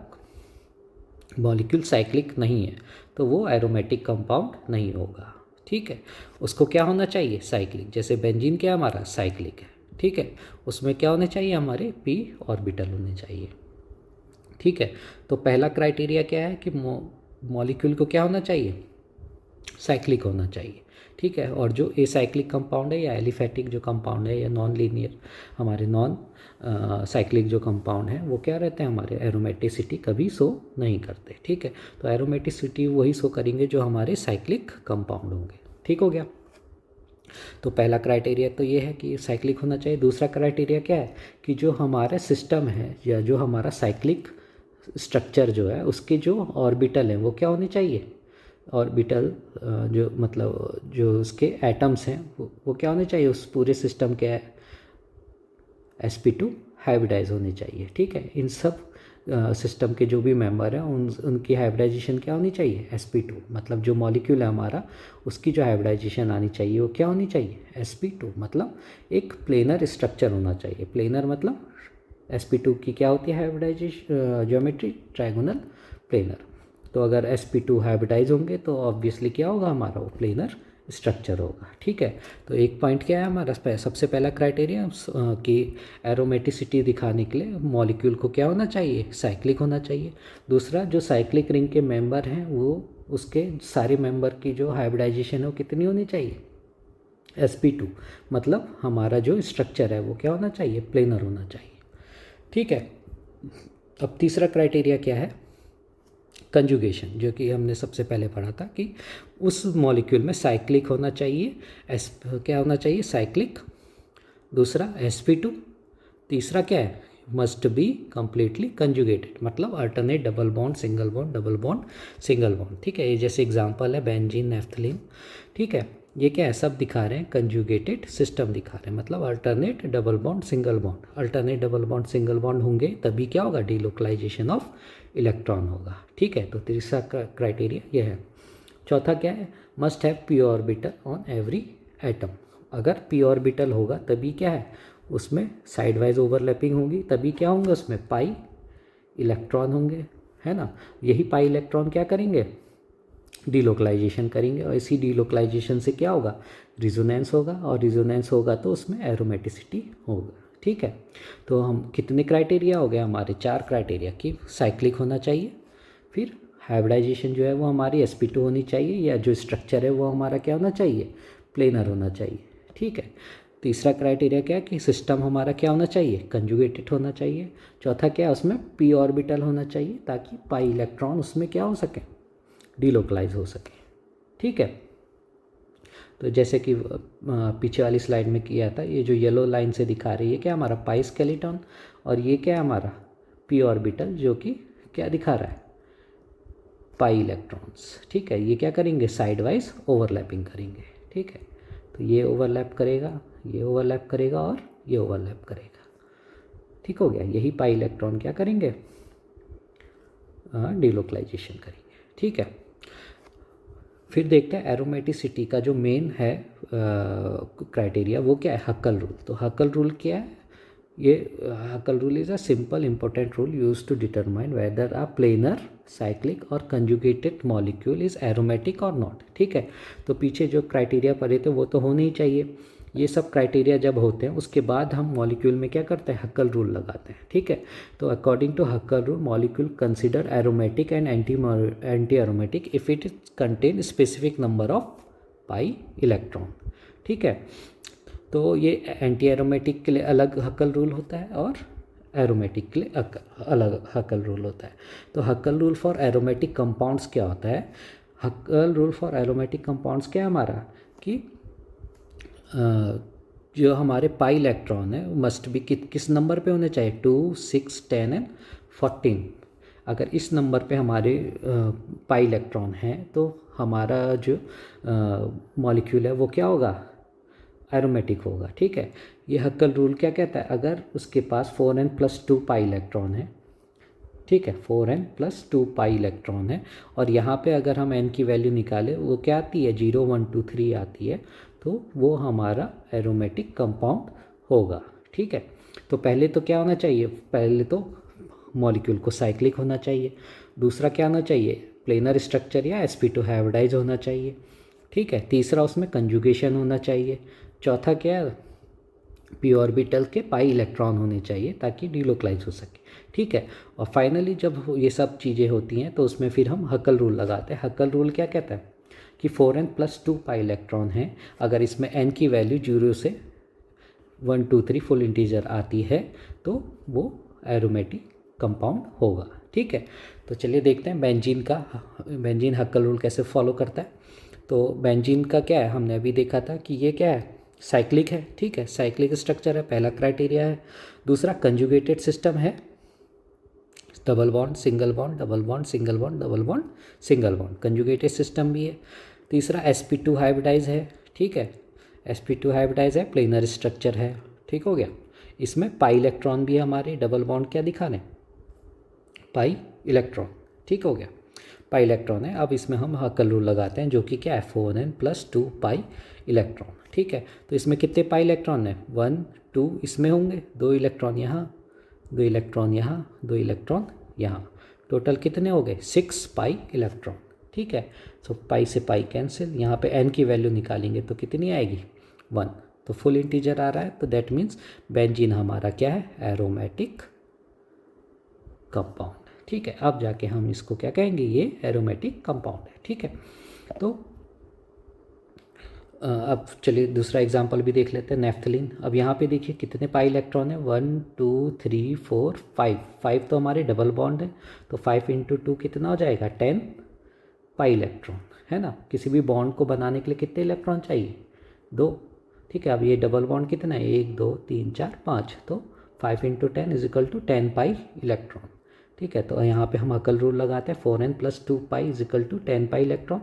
मॉलिक्यूल साइक्लिक नहीं है तो वो एरोमेटिक कंपाउंड नहीं होगा, ठीक है, उसको क्या होना चाहिए, साइक्लिक। जैसे बेंजीन क्या हमारा साइक्लिक है, ठीक है, उसमें क्या होने चाहिए, हमारे p ऑर्बिटल होने चाहिए। ठीक है, तो पहला क्राइटेरिया क्या है कि मॉलिक्यूल को क्या होना चाहिए, साइक्लिक होना चाहिए। ठीक है, और जो एसाइक्लिक कंपाउंड है या एलिफेटिक जो कंपाउंड है या नॉन लीनियर हमारे नॉन साइक्लिक जो कंपाउंड है वो क्या रहते हैं, हमारे एरोमेटिसिटी कभी शो नहीं करते। ठीक है, तो एरोमेटिसिटी वही शो करेंगे जो हमारे साइक्लिक कंपाउंड होंगे। ठीक हो गया, तो पहला क्राइटेरिया तो ये है कि साइक्लिक होना चाहिए। दूसरा क्राइटेरिया क्या है कि जो हमारा सिस्टम है या जो हमारा साइक्लिक स्ट्रक्चर जो है उसके जो ऑर्बिटल हैं वो क्या होने चाहिए, ऑर्बिटल जो मतलब जो उसके एटम्स हैं वो क्या होने चाहिए, उस पूरे सिस्टम के sp2 हाइब्रिडाइज होने चाहिए। ठीक है, इन सब सिस्टम के जो भी मेंबर हैं उनकी हाइब्रिडाइजेशन क्या होनी चाहिए, sp2, मतलब जो मॉलिक्यूल है हमारा उसकी जो हाइब्रिडाइजेशन आनी चाहिए वो क्या होनी चाहिए, sp2, मतलब एक प्लेनर स्ट्रक्चर होना चाहिए। प्लेनर मतलब sp2 की क्या होती है हाइब्रिडाइजेशन, ज्योमेट्री ट्रायगोनल प्लेनर। तो अगर sp2 हाइब्रिडाइज होंगे तो ऑब्वियसली क्या होगा, हमारा वो प्लेनर स्ट्रक्चर होगा। ठीक है, तो एक पॉइंट क्या है हमारा, सबसे पहला क्राइटेरिया कि एरोमेटिसिटी दिखाने के लिए मॉलिक्यूल को क्या होना चाहिए, साइक्लिक होना चाहिए। दूसरा, जो साइक्लिक रिंग के मेंबर हैं वो उसके सारे मेंबर की जो हाइब्रिडाइजेशन है वो कितनी होनी चाहिए, sp2, मतलब हमारा जो स्ट्रक्चर है वो क्या होना चाहिए, प्लेनर होना चाहिए। ठीक है, अब तीसरा क्राइटेरिया क्या है, कंजुगेशन, जो कि हमने सबसे पहले पढ़ा था कि उस मॉलिक्यूल में साइक्लिक होना चाहिए, क्या होना चाहिए, साइक्लिक। दूसरा sp2, तीसरा क्या है, मस्ट बी कंप्लीटली कंजुगेटेड, मतलब alternate double bond single bond double bond single bond. ठीक है, ये जैसे एग्जांपल है बेंजीन नेफ्थलीन। ठीक है, ये क्या है, सब दिखा रहे हैं कंजुगेटेड सिस्टम दिखा रहे हैं, मतलब alternate double bond single bond. Alternate double bond single bond होंगे तभी क्या होगा, डीलोकलाइजेशन ऑफ इलेक्ट्रॉन होगा। ठीक है, तो तीसरा क्राइटेरिया ये है। चौथा क्या है, must have p orbital on every atom. अगर p ऑर्बिटल होगा तभी क्या है, उसमें साइड वाइज ओवरलैपिंग होगी, तभी क्या होंगे, उसमें पाई इलेक्ट्रॉन होंगे, है ना। यही पाई इलेक्ट्रॉन क्या करेंगे, डीलोकलाइजेशन करेंगे, और इसी डीलोकलाइजेशन से क्या होगा, रिजोनेंस होगा, और रिजोनेंस होगा तो उसमें एरोमेटिसिटी होगा। ठीक है, तो हम कितने क्राइटेरिया हो गए हमारे, 4 क्राइटेरिया कि साइक्लिक होना चाहिए, फिर हाइब्रिडाइजेशन जो है वो हमारी sp2 होनी चाहिए, या जो स्ट्रक्चर है वो हमारा क्या होना चाहिए, प्लेनर होना चाहिए। ठीक है, तीसरा क्राइटेरिया क्या है कि सिस्टम हमारा क्या होना चाहिए, कंजुगेटेड होना चाहिए। चौथा क्या है, उसमें p ऑर्बिटल होना चाहिए ताकि पाई इलेक्ट्रॉन उसमें क्या हो सके, डीलोकलाइज हो सके। ठीक है, तो जैसे कि पीछे वाली स्लाइड में किया था, ये जो येलो लाइन से दिखा रही है क्या, हमारा पाई स्केलेटन, और ये क्या है हमारा p ऑर्बिटल जो कि क्या दिखा रहा है, पाई इलेक्ट्रॉन्स। ठीक है, ये क्या करेंगे, साइड वाइज ओवरलैपिंग करेंगे। ठीक है, तो ये ओवरलैप करेगा, ये ओवरलैप करेगा और ये ओवरलैप करेगा। ठीक हो गया, यही पाई इलेक्ट्रॉन क्या करेंगे, डीलोकलाइजेशन करेंगे। ठीक है, फिर देखते हैं एरोमेटिसिटी का जो मेन है क्राइटेरिया वो क्या है, हक्कल रूल। तो हक्कल रूल क्या है, ये Huckel rule is a simple important rule use to determine whether a planar cyclic or conjugated molecule is aromatic or not. ठीक है, तो पीछे जो क्राइटेरिया पढ़े थे वो तो होने ही चाहिए। ये सब क्राइटेरिया जब होते हैं उसके बाद हम मॉलिक्यूल में क्या करते हैं, हक्कल रूल लगाते हैं। ठीक है, तो according to Huckel rule molecule consider aromatic and anti aromatic if it contain specific number of pi electron. ठीक है, तो ये एंटी एरोमेटिक के लिए अलग हक्कल रूल होता है और एरोमेटिक के लिए अलग हक्कल रूल होता है। तो हक्कल रूल फॉर एरोमेटिक कंपाउंड्स क्या होता है, हक्कल रूल फॉर एरोमेटिक कंपाउंड्स क्या है हमारा कि जो हमारे पाई इलेक्ट्रॉन है मस्ट भी किस नंबर पे होने चाहिए, 2, 6, 10 एंड 14। अगर इस नंबर पे हमारे पाई इलेक्ट्रॉन हैं तो हमारा जो मॉलिक्यूल है वो क्या होगा, एरोमेटिक होगा। ठीक है, ये हक्कल रूल क्या कहता है, अगर उसके पास 4n+2 पाई इलेक्ट्रॉन है, ठीक है, 4n+2 पाई इलेक्ट्रॉन है, और यहाँ पे अगर हम n की वैल्यू निकालें वो क्या आती है, 0, 1, 2, 3 आती है, तो वो हमारा एरोमेटिक कंपाउंड होगा। ठीक है, तो पहले तो क्या होना चाहिए, पहले तो मॉलिक्यूल को साइक्लिक होना चाहिए। दूसरा क्या होना चाहिए, प्लेनर स्ट्रक्चर या sp2 हाइब्रिडाइज होना चाहिए। ठीक है। तीसरा उसमें कंजुगेशन होना चाहिए। चौथा क्या है, पी ऑर्बिटल के पाई इलेक्ट्रॉन होने चाहिए ताकि डिलोकलाइज हो सके, ठीक है। और फाइनली जब ये सब चीज़ें होती हैं तो उसमें फिर हम हकल रूल लगाते हैं। हकल रूल क्या कहता है कि 4n + 2 पाई इलेक्ट्रॉन है, अगर इसमें n की वैल्यू 0 से 1 2 3 फुल इंटीजर आती है तो वो एरोमेटिक कंपाउंड होगा, ठीक है। तो चलिए देखते हैं बेंजीन हक्कल रूल कैसे फॉलो करता है। तो बेंजीन का क्या है, हमने अभी देखा था कि ये क्या है, साइक्लिक है, ठीक है। साइक्लिक स्ट्रक्चर है, पहला क्राइटेरिया है। दूसरा कंजुगेटेड सिस्टम है, double bond single bond double bond single bond double bond single bond, conjugated system भी है। तीसरा sp2 हाइब्रिडाइज है, ठीक है। sp2 हाइब्रिडाइज है, प्लेनर स्ट्रक्चर है, ठीक हो गया। इसमें पाई इलेक्ट्रॉन भी है हमारे, डबल बॉन्ड क्या दिखा रहे, पाई इलेक्ट्रॉन, ठीक हो गया। पाई इलेक्ट्रॉन है। अब इसमें हम हक्कल रूल लगाते हैं जो कि क्या है 4n + 2 पाई इलेक्ट्रॉन, ठीक है। तो इसमें कितने पाई इलेक्ट्रॉन है, 1 2 इसमें होंगे, 2 इलेक्ट्रॉन यहाँ, 2 इलेक्ट्रॉन यहाँ, 2 इलेक्ट्रॉन यहाँ, टोटल कितने हो गए 6 पाई इलेक्ट्रॉन, ठीक है। तो पाई से पाई कैंसिल, यहाँ पे n की वैल्यू निकालेंगे तो कितनी आएगी 1, तो फुल इंटीजर आ रहा है। तो दैट मीन्स बेंजीन हमारा क्या है, एरोमेटिक कंपाउंड, ठीक है। अब जाके हम इसको क्या कहेंगे, ये एरोमेटिक कंपाउंड है, ठीक है। तो अब चलिए दूसरा एग्जांपल भी देख लेते हैं, नेफ्थलीन। अब यहाँ पे देखिए कितने पाई इलेक्ट्रॉन है, 1 2 3 4 5, 5 तो हमारे डबल बॉन्ड है, तो 5 × 2 कितना हो जाएगा 10 पाई इलेक्ट्रॉन, है ना। किसी भी बॉन्ड को बनाने के लिए कितने इलेक्ट्रॉन चाहिए, 2, ठीक है। अब ये डबल बॉन्ड कितना है, 1 2 3 4 5, तो 5 × 10 = 10 पाई इलेक्ट्रॉन, ठीक है। तो यहाँ पे हम हक्कल रूल लगाते हैं, 4n + 2 पाई = 10 पाई इलेक्ट्रॉन।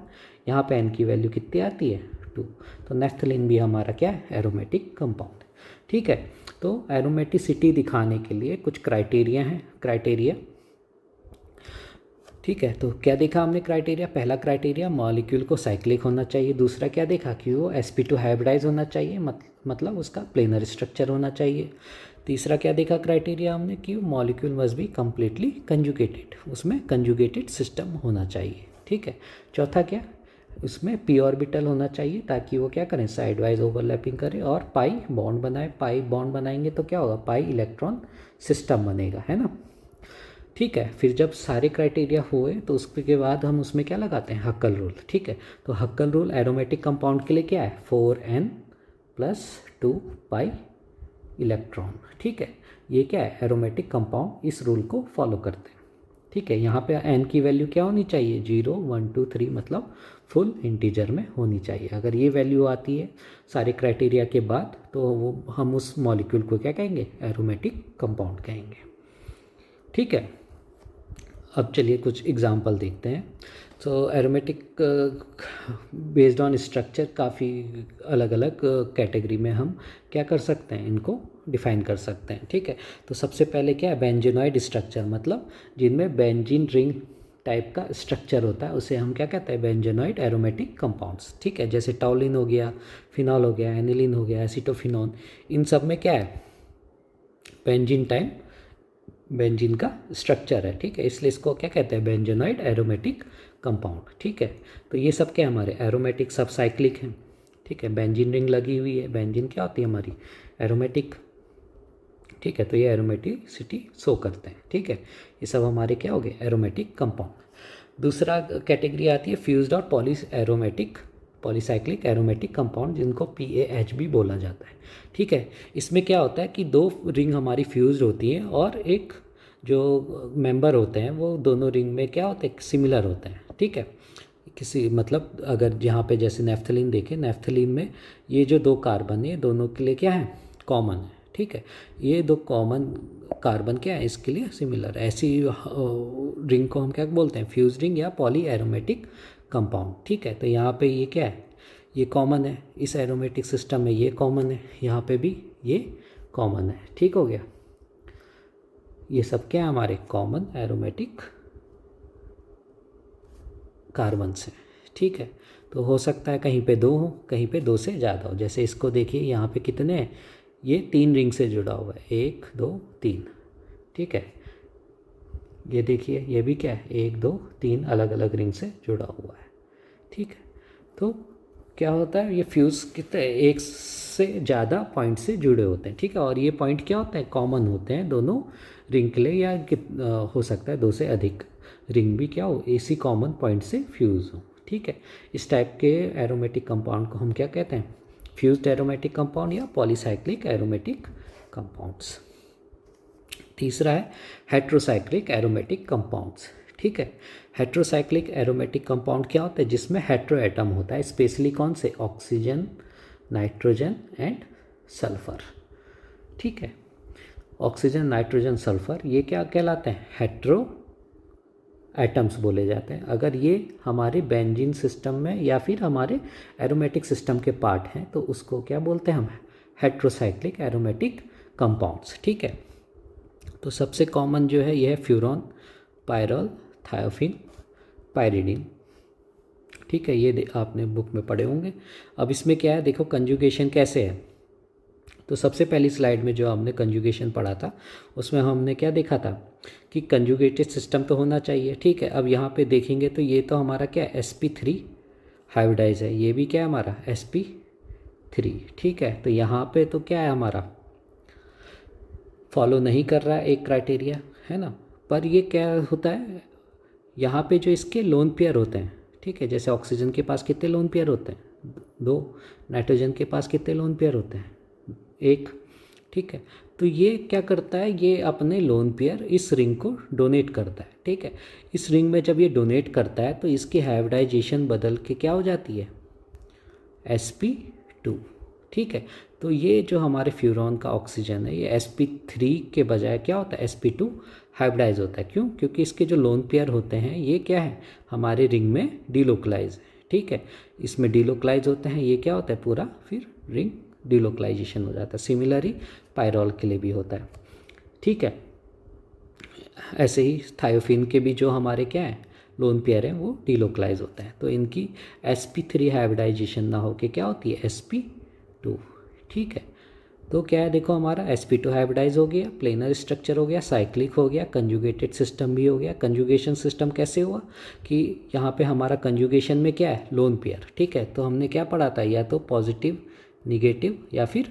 यहाँ पे n की वैल्यू कितनी आती है 2, तो नेफ्थलीन भी हमारा क्या है, एरोमेटिक कंपाउंड, ठीक है। तो एरोमेटिसिटी दिखाने के लिए कुछ क्राइटेरिया, ठीक है। तो क्या देखा हमने क्राइटेरिया, पहला क्राइटेरिया मॉलिक्यूल को साइक्लिक होना चाहिए। दूसरा क्या देखा कि वो sp2 हाइब्रिडाइज होना चाहिए, मतलब उसका प्लेनर स्ट्रक्चर होना चाहिए। तीसरा क्या देखा क्राइटेरिया हमने कि molecule must be completely conjugated, उसमें कंजुगेटेड सिस्टम होना चाहिए, ठीक है। चौथा क्या, उसमें p ऑर्बिटल होना चाहिए ताकि वो क्या करें, साइड वाइज ओवरलैपिंग करें और पाई बॉन्ड बनाए। पाई बॉन्ड बनाएंगे तो क्या होगा, पाई इलेक्ट्रॉन सिस्टम बनेगा, है ना, ठीक है। फिर जब सारे क्राइटेरिया हुए तो उसके बाद हम उसमें क्या लगाते हैं, हक्कल रूल, ठीक है। तो हक्कल रूल एरोमेटिक कंपाउंड के लिए क्या है, 4n + 2 पाई इलेक्ट्रॉन, ठीक है। ये क्या है, एरोमेटिक कंपाउंड इस रूल को फॉलो करते हैं, ठीक है। यहाँ पे n की वैल्यू क्या होनी चाहिए, 0 1 2 3, मतलब फुल इंटीजर में होनी चाहिए। अगर ये वैल्यू आती है सारे क्राइटेरिया के बाद तो वो हम उस मॉलिक्यूल को क्या कहेंगे, एरोमेटिक कंपाउंड कहेंगे, ठीक है। अब चलिए कुछ एग्जांपल देखते हैं। तो एरोमेटिक बेस्ड ऑन स्ट्रक्चर काफ़ी अलग अलग कैटेगरी में हम क्या कर सकते हैं, इनको डिफाइन कर सकते हैं, ठीक है। तो सबसे पहले क्या है, बेंजीनॉइड स्ट्रक्चर, मतलब जिनमें बेंजीन रिंग टाइप का स्ट्रक्चर होता है उसे हम क्या कहते हैं, बेंजीनॉइड एरोमेटिक कंपाउंड्स, ठीक है। जैसे टॉलिन हो गया, फिनॉल हो गया, एनिलीन हो गया, एसीटोफिनॉन, इन सब में क्या है, बेंजीन का स्ट्रक्चर है, ठीक है। इसलिए इसको क्या कहते हैं, बेंजीनॉइड एरोमेटिक कंपाउंड, ठीक है। तो ये सब क्या हमारे एरोमेटिक सब साइक्लिक हैं, ठीक है। बेंजीन रिंग लगी हुई है, बेंजीन क्या होती है हमारी, एरोमेटिक, ठीक है। तो ये एरोमेटिसिटी शो करते हैं, ठीक है। ये सब हमारे क्या हो गए, एरोमेटिक कंपाउंड। दूसरा कैटेगरी आती है फ्यूज्ड और पॉलीसाइक्लिक एरोमेटिक कंपाउंड, जिनको PAH भी बोला जाता है, ठीक है। इसमें क्या होता है कि 2 रिंग हमारी फ्यूज्ड होती हैं और एक जो मेंबर होते हैं वो दोनों रिंग में क्या होते हैं, सिमिलर होते हैं, ठीक है। किसी मतलब अगर यहाँ पे जैसे नेफ्थलीन देखें, नेफ्थलीन में ये जो 2 कार्बन है दोनों के लिए क्या है, कॉमन है, ठीक है। ये 2 कॉमन कार्बन क्या है, इसके लिए सिमिलर। ऐसी रिंग को हम क्या बोलते हैं, फ्यूज रिंग या पॉली एरोमेटिक कंपाउंड, ठीक है। तो यहाँ पे ये क्या है, ये कॉमन है, इस एरोमेटिक सिस्टम में ये कॉमन है, यहाँ पे भी ये कॉमन है, ठीक हो गया। ये सब क्या है, हमारे कॉमन एरोमेटिक कार्बन से, ठीक है। तो हो सकता है कहीं पे 2 हो, कहीं पे 2 से ज़्यादा हो। जैसे इसको देखिए यहाँ पे कितने हैं, ये 3 रिंग से जुड़ा हुआ है, 1 2 3, ठीक है। ये देखिए ये भी क्या है, 1 2 3 अलग अलग रिंग से जुड़ा हुआ है, ठीक है। तो क्या होता है, ये फ्यूज़ कितने एक से ज़्यादा पॉइंट से जुड़े होते हैं, ठीक है। और ये पॉइंट क्या होते हैं, कॉमन होते हैं दोनों रिंग के लिए, या हो सकता है दो से अधिक रिंग भी क्या हो इसी कॉमन पॉइंट से फ्यूज़ हो, ठीक है। इस टाइप के एरोमेटिक कंपाउंड को हम क्या कहते हैं, फ्यूज्ड एरोमेटिक कंपाउंड या पॉलीसाइक्लिक एरोमेटिक कंपाउंड्स। तीसरा है हेट्रोसाइक्लिक एरोमेटिक कंपाउंड्स, ठीक है। हेट्रोसाइक्लिक एरोमेटिक कंपाउंड क्या होता है, जिसमें हेट्रो एटम होता है, स्पेशली कौन से, ऑक्सीजन, नाइट्रोजन एंड सल्फर, ठीक है। ऑक्सीजन, नाइट्रोजन, सल्फर ये क्या कहलाते हैं, हेट्रो एटम्स बोले जाते हैं। अगर ये हमारे बेंजीन सिस्टम में या फिर हमारे एरोमेटिक सिस्टम के पार्ट हैं तो उसको क्या बोलते हैं हम, हेट्रोसाइक्लिक एरोमेटिक कंपाउंड्स, ठीक है। तो सबसे कॉमन जो है ये है फ्यूरॉन, पायरॉल, थायोफिन, पायरिडीन, ठीक है। ये आपने बुक में पढ़े होंगे। अब इसमें क्या है, देखो कंजुगेशन कैसे है। तो सबसे पहली स्लाइड में जो हमने कंजुगेशन पढ़ा था उसमें हमने क्या देखा था कि कंजुगेटेड सिस्टम तो होना चाहिए, ठीक है। अब यहाँ पे देखेंगे तो ये तो हमारा क्या है, sp3 हाइब्रिडाइज है, ये भी क्या है हमारा sp3, ठीक है। तो यहाँ पे तो क्या है हमारा फॉलो नहीं कर रहा है एक क्राइटेरिया, है ना। पर ये क्या होता है, यहाँ पे जो इसके लोन पेयर होते हैं, ठीक है। जैसे ऑक्सीजन के पास कितने लोन पेयर होते हैं, 2, नाइट्रोजन के पास कितने लोन पेयर होते हैं, 1, ठीक है। तो ये क्या करता है, ये अपने लोन पेयर इस रिंग को डोनेट करता है, ठीक है। इस रिंग में जब ये डोनेट करता है तो इसकी हाइब्रिडाइजेशन बदल के क्या हो जाती है, sp2, ठीक है। तो ये जो हमारे फ्यूरॉन का ऑक्सीजन है ये sp3 के बजाय क्या होता है, sp2 हाइब्रिडाइज होता है। क्यों, क्योंकि इसके जो लोन पेयर होते हैं ये क्या है, हमारे रिंग में डिलोकलाइज है, ठीक है। इसमें डिलोकलाइज होते हैं, ये क्या होता है पूरा फिर रिंग डिलोकलाइजेशन हो जाता है। सिमिलरली पायरॉल के लिए भी होता है, ठीक है। ऐसे ही थायोफिन के भी जो हमारे क्या है लोन पेयर हैं वो डिलोकलाइज होता है। तो इनकी sp3 हाइब्रिडाइजेशन ना होके क्या होती है, sp2, ठीक है। तो क्या है, देखो हमारा sp2 हाइब्रिडाइज हो गया, प्लेनर स्ट्रक्चर हो गया, साइक्लिक हो गया, कंजुगेटेड सिस्टम भी हो गया। कंजुगेशन सिस्टम कैसे हुआ कि यहाँ पे हमारा कंजुगेशन में क्या है, लोन पेयर, ठीक है। तो हमने क्या पढ़ा था, या तो पॉजिटिव, निगेटिव या फिर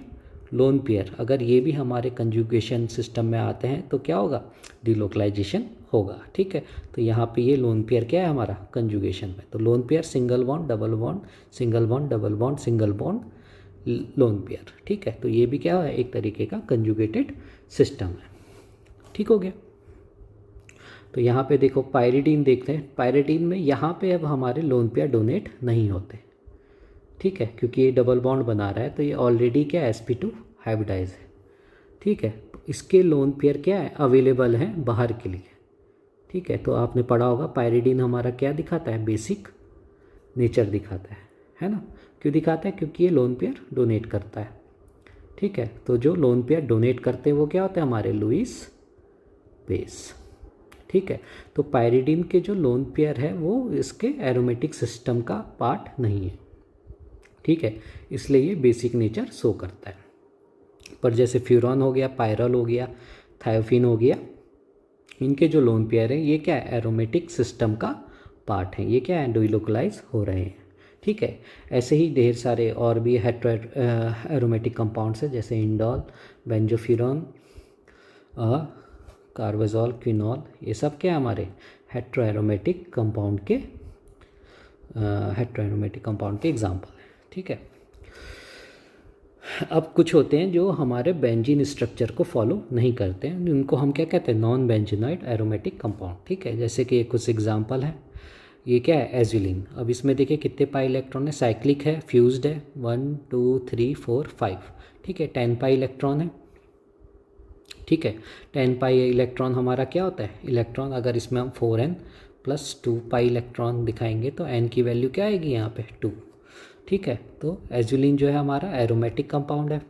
लोन पेयर, अगर ये भी हमारे कंजुगेशन सिस्टम में आते हैं तो क्या होगा, डिलोकलाइजेशन होगा, ठीक है। तो यहाँ पे ये लोन पेयर क्या है हमारा कंजुगेशन में, तो lone pair single bond, double bond, single bond, double bond, single bond, lone pair, ठीक है। तो ये भी क्या है, एक तरीके का कंजुगेटेड सिस्टम है, ठीक हो गया। तो यहाँ पे देखो पायरिडीन देखते हैं, पायरिडीन में यहाँ पे अब हमारे लोन पेयर डोनेट नहीं होते, ठीक है, क्योंकि ये डबल बॉन्ड बना रहा है तो ये ऑलरेडी क्या sp2 हाइब्रिडाइज है, ठीक है। तो इसके लोन पेयर क्या है, अवेलेबल हैं बाहर के लिए, ठीक है। तो आपने पढ़ा होगा पायरिडीन हमारा क्या दिखाता है, बेसिक नेचर दिखाता है ना। क्यों दिखाता है, क्योंकि ये लोन पेयर डोनेट करता है, ठीक है। तो जो लोन पेयर डोनेट करते हैं वो क्या होते हैं हमारे लुईस बेस, ठीक है। तो पायरिडीन के जो लोन पेयर है वो इसके एरोमेटिक सिस्टम का पार्ट नहीं है, ठीक है, इसलिए ये बेसिक नेचर शो करता है। पर जैसे फ्यूरॉन हो गया, पायरल हो गया, थायोफिन हो गया, इनके जो लोन पेयर हैं ये क्या है, एरोमेटिक सिस्टम का पार्ट है, ये क्या है, डिलोकलाइज हो रहे हैं, ठीक है। ऐसे ही ढेर सारे और भी हेट्रो एरोमेटिक कंपाउंड्स हैं, जैसे इंडोल, बेंजोफ्यूरॉन, कार्बाजोल, क्विनॉल, ये सब क्या है हमारे हेट्रो एरोमेटिक कंपाउंड के एग्जाम्पल है, ठीक है। अब कुछ होते हैं जो हमारे बेंजीन स्ट्रक्चर को फॉलो नहीं करते हैं, उनको हम क्या कहते हैं, नॉन बेंजीनॉइड एरोमेटिक कंपाउंड, ठीक है। जैसे कि कुछ एग्जांपल है, ये क्या है, एजुलिन। अब इसमें देखिए कितने पाई इलेक्ट्रॉन है, साइक्लिक है, फ्यूज्ड है, 1 2 3 4 5, ठीक है। 10 पाई इलेक्ट्रॉन है, ठीक है। 10 पाई इलेक्ट्रॉन हमारा क्या होता है, इलेक्ट्रॉन, अगर इसमें हम 4n + 2 पाई इलेक्ट्रॉन दिखाएंगे तो n की वैल्यू क्या आएगी यहाँ पे 2, ठीक है। तो एजुलिन जो है हमारा एरोमेटिक कंपाउंड है,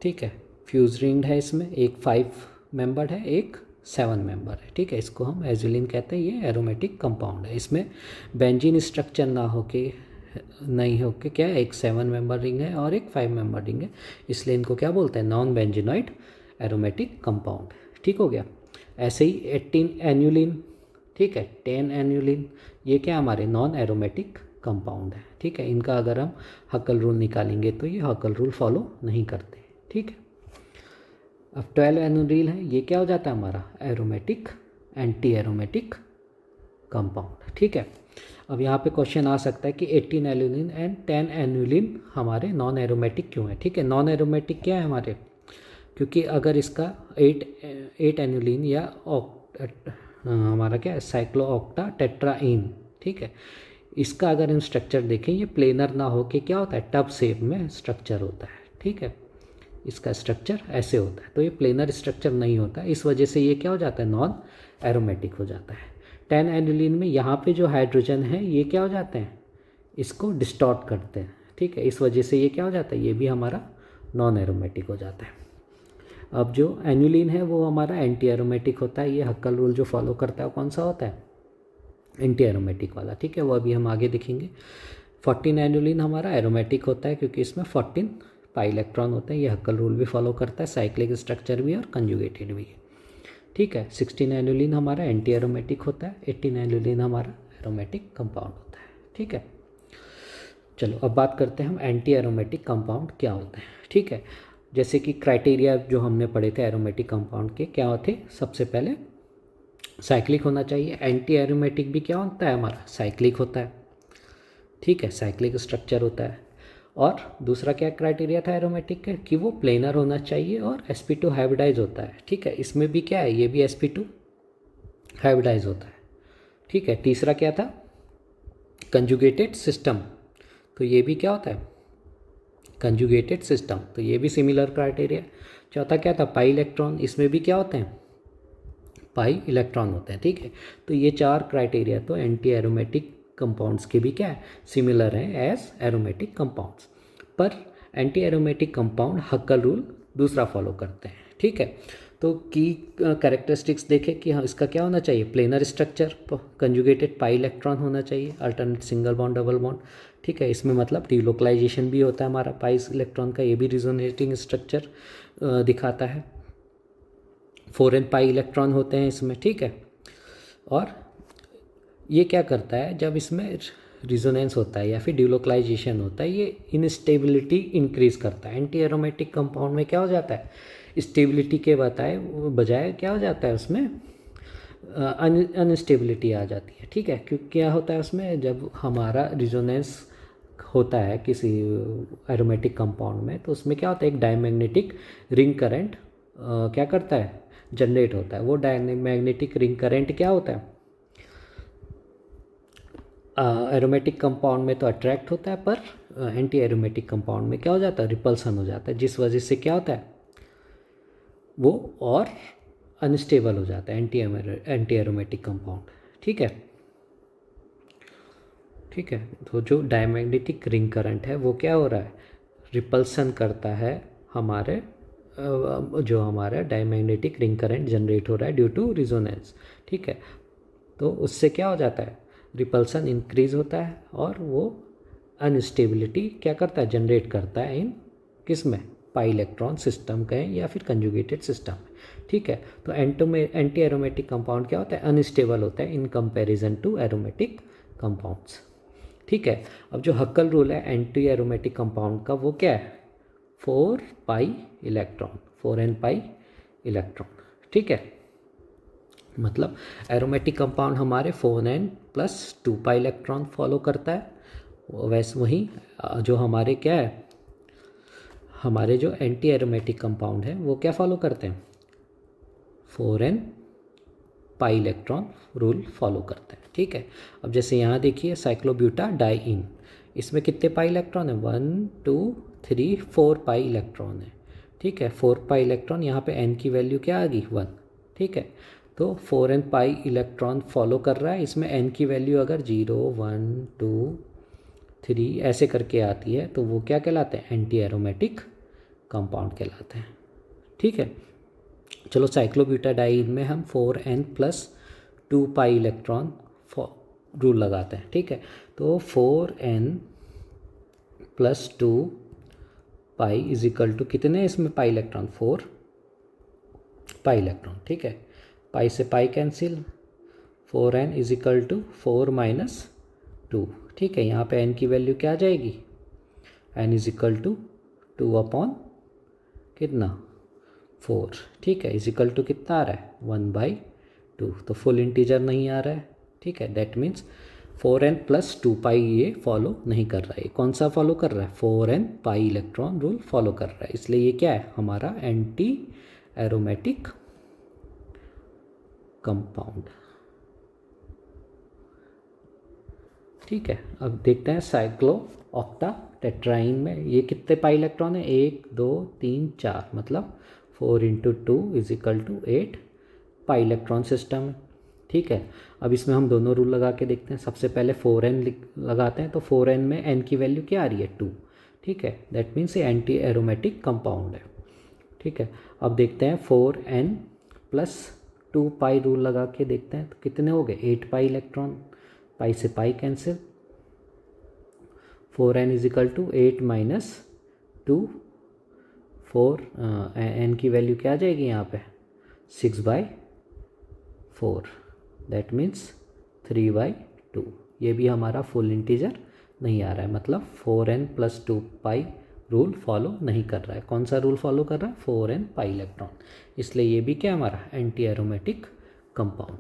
ठीक है। फ्यूज रिंग्ड है, इसमें एक 5 मेंबर्ड है, एक 7 मेंबर है, ठीक है। इसको हम एजुलिन कहते हैं, ये एरोमेटिक कंपाउंड है। इसमें बेंजीन स्ट्रक्चर नहीं होके क्या है, एक 7 मेंबर रिंग है और एक 5 मेंबर रिंग है, इसलिए इनको क्या बोलते हैं, नॉन बेंजीनॉइड एरोमेटिक कंपाउंड, ठीक हो गया। ऐसे ही 18 एन्युलिन, ठीक है, 10 एन्युलिन, ये क्या हमारे नॉन एरोमेटिक कंपाउंड है, ठीक है। इनका अगर हम हक्कल रूल निकालेंगे तो ये हक्कल रूल फॉलो नहीं करते, ठीक है। अब 12 एनुलिन है, ये क्या हो जाता है हमारा एरोमेटिक एंटी एरोमेटिक कंपाउंड, ठीक है। अब यहाँ पे क्वेश्चन आ सकता है कि 18 एनुलिन एंड 10 एनुलिन हमारे नॉन एरोमेटिक क्यों है, ठीक है। नॉन एरोमेटिक क्या है हमारे, क्योंकि अगर इसका 8 एनुलिन या हमारा क्या है साइक्लो ऑक्टा टेट्राइन, ठीक है, इसका अगर हम स्ट्रक्चर देखें ये प्लेनर ना हो के क्या होता है टब शेप में स्ट्रक्चर होता है, ठीक है। इसका स्ट्रक्चर ऐसे होता है, तो ये प्लेनर स्ट्रक्चर नहीं होता, इस वजह से ये क्या हो जाता है नॉन एरोमेटिक हो जाता है। 10 एनुलिन में यहाँ पे जो हाइड्रोजन है ये क्या हो जाते हैं, इसको डिस्टॉर्ट करते हैं, ठीक है। इस वजह से ये क्या हो जाता है, ये भी हमारा नॉन एरोमेटिक हो जाता है। अब जो एनुलिन है वो हमारा एंटी एरोमेटिक होता है, ये हक्कल रूल जो फॉलो करता है कौन सा होता है एंटी एरोमेटिक वाला, ठीक है। वो अभी हम आगे देखेंगे। 14 एनुलिन हमारा एरोमेटिक होता है क्योंकि इसमें 14 पाई इलेक्ट्रॉन होते हैं, ये हक्कल रूल भी फॉलो करता है, साइक्लिक स्ट्रक्चर भी और कंजुगेटेड भी है, ठीक है। 16 एनुलिन हमारा एंटी एरोमेटिक होता है, 18 एनुलिन हमारा एरोमेटिक कंपाउंड होता है, ठीक है। चलो अब बात करते हैं हम एंटी एरोमेटिक कंपाउंड क्या होते हैं, ठीक है। जैसे कि क्राइटेरिया जो हमने पढ़े थे एरोमेटिक कंपाउंड के क्या होते, सबसे पहले साइक्लिक होना चाहिए। एंटी एरोमेटिक भी क्या होता है हमारा साइक्लिक होता है, ठीक है, साइक्लिक स्ट्रक्चर होता है। और दूसरा क्या क्राइटेरिया था एरोमेटिक का कि वो प्लेनर होना चाहिए और sp2 हाइब्रिडाइज होता है, ठीक है। इसमें भी क्या है, ये भी sp2 हाइब्रिडाइज होता है, ठीक है। तीसरा क्या था कंजुगेटेड सिस्टम, तो ये भी क्या होता है कंजुगेटेड सिस्टम, तो ये भी सिमिलर क्राइटेरिया। चौथा क्या था पाई इलेक्ट्रॉन, इसमें भी क्या होते हैं पाई इलेक्ट्रॉन होते हैं, ठीक है। तो ये 4 क्राइटेरिया तो एंटी एरोमेटिक कंपाउंड्स के भी क्या है सिमिलर हैं एज एरोमेटिक कंपाउंड्स, पर एंटी एरोमेटिक कंपाउंड हक्कल रूल दूसरा फॉलो करते हैं, ठीक है। तो की कैरेक्टरिस्टिक्स देखें कि हाँ इसका क्या होना चाहिए planar structure, conjugated pi electron होना चाहिए, alternate single bond double bond, ठीक है। इसमें मतलब डिलोकलाइजेशन भी होता है हमारा पाई इलेक्ट्रॉन का, ये भी रिजोनेटिंग स्ट्रक्चर दिखाता है। 4n पाई इलेक्ट्रॉन होते हैं इसमें, ठीक है। और ये क्या करता है जब इसमें रिजोनेंस होता है या फिर डिलोकलाइजेशन होता है, ये इनस्टेबिलिटी इंक्रीज करता है। एंटी एरोमेटिक कंपाउंड में क्या हो जाता है स्टेबिलिटी के बजाय क्या हो जाता है उसमें अनस्टेबिलिटी आ जाती है, ठीक है। क्योंकि क्या होता है उसमें जब हमारा रिजोनेंस होता है किसी एरोमेटिक कंपाउंड में, तो उसमें क्या होता है एक डायमैग्नेटिक रिंग करंट क्या करता है जनरेट होता है। वो डायमैग्नेटिक रिंग करंट क्या होता है एरोमेटिक कंपाउंड में तो अट्रैक्ट होता है, पर एंटी एरोमेटिक कंपाउंड में क्या हो जाता है रिपल्सन हो जाता है, जिस वजह से क्या होता है वो और अनस्टेबल हो जाता है एंटी एरोमेटिक कंपाउंड, ठीक है, ठीक है। तो जो डायमैग्नेटिक रिंग करंट है वो क्या हो रहा है रिपल्सन करता है हमारे जो हमारा डायमैग्नेटिक रिंग करंट जनरेट हो रहा है ड्यू टू रिजोनेंस, ठीक है। तो उससे क्या हो जाता है रिपल्सन इंक्रीज होता है और वो अनस्टेबिलिटी क्या करता है जनरेट करता है इन किस में पाई इलेक्ट्रॉन सिस्टम कहें या फिर कंजुगेटेड सिस्टम में, ठीक है। तो एंटी एरोमेटिक कंपाउंड क्या होता है अनस्टेबल होता है in comparison to aromatic compounds, ठीक है। अब जो हक्कल रूल है एंटी एरोमेटिक कंपाउंड का वो क्या है 4 पाई इलेक्ट्रॉन 4n पाई इलेक्ट्रॉन, ठीक है। मतलब एरोमेटिक कंपाउंड हमारे 4n plus 2 pi electron follow करता है, वैसे वहीं जो हमारे क्या है हमारे जो एंटी एरोमेटिक कंपाउंड है वो क्या फॉलो करते हैं 4n pi electron rule follow करते हैं, ठीक है। अब जैसे यहाँ देखिए साइक्लोब्यूटा डाइइन, इसमें कितने पाई इलेक्ट्रॉन है 1 2 3 4 पाई इलेक्ट्रॉन है, ठीक है। 4 पाई इलेक्ट्रॉन यहाँ पे n की वैल्यू क्या आ गई 1, ठीक है। तो 4n पाई इलेक्ट्रॉन फॉलो कर रहा है, इसमें n की वैल्यू अगर 0 1 2 3 ऐसे करके आती है तो वो क्या कहलाते हैं एंटी एरोमेटिक कंपाउंड कहलाते हैं, ठीक है। चलो साइक्लोब्यूटाडाइन में हम 4n plus 2 pi electron rule लगाते हैं, ठीक है। तो 4n plus 2 pi is equal to कितने इसमें पाई इलेक्ट्रॉन 4 पाई इलेक्ट्रॉन, ठीक है। पाई से pi cancel 4n is equal to 4 minus 2, ठीक है, यहाँ पे n की वैल्यू क्या आ जाएगी, n is equal to 2 upon कितना 4, ठीक है, इज इक्वल टू कितना आ रहा है 1/2, तो फुल इंटीजर नहीं आ रहा है, ठीक है, दैट मीन्स 4n प्लस 2π ये फॉलो नहीं कर रहा है। कौन सा फॉलो कर रहा है, 4n pi electron rule follow कर रहा है, इसलिए ये क्या है हमारा एंटी एरोमेटिक कंपाउंड। ठीक है, अब देखते हैं साइक्लो ऑक्टा टेट्राइन में ये कितने पाई इलेक्ट्रॉन है, 1 2 3 4, मतलब 4 × 2 is equal to 8 pi electron system है। ठीक है, अब इसमें हम दोनों रूल लगा के देखते हैं। सबसे पहले 4n लगाते हैं, तो 4n में n की वैल्यू क्या आ रही है 2, ठीक है, दैट मीन्स ये एंटी एरोमेटिक कंपाउंड है। ठीक है, अब देखते हैं 4n प्लस 2π रूल लगा के देखते हैं, तो कितने हो गए 8 पाई इलेक्ट्रॉन, पाई से pi cancel, 4n is equal to 8 minus 2, 4 n की वैल्यू क्या आ जाएगी यहाँ पे 6/4, दैट मीन्स 3/2। ये भी हमारा फुल इंटीजर नहीं आ रहा है, मतलब 4n प्लस 2π रूल फॉलो नहीं कर रहा है। कौन सा रूल फॉलो कर रहा है, 4n पाई इलेक्ट्रॉन, इसलिए ये भी क्या हमारा एंटी एरोमेटिक कंपाउंड।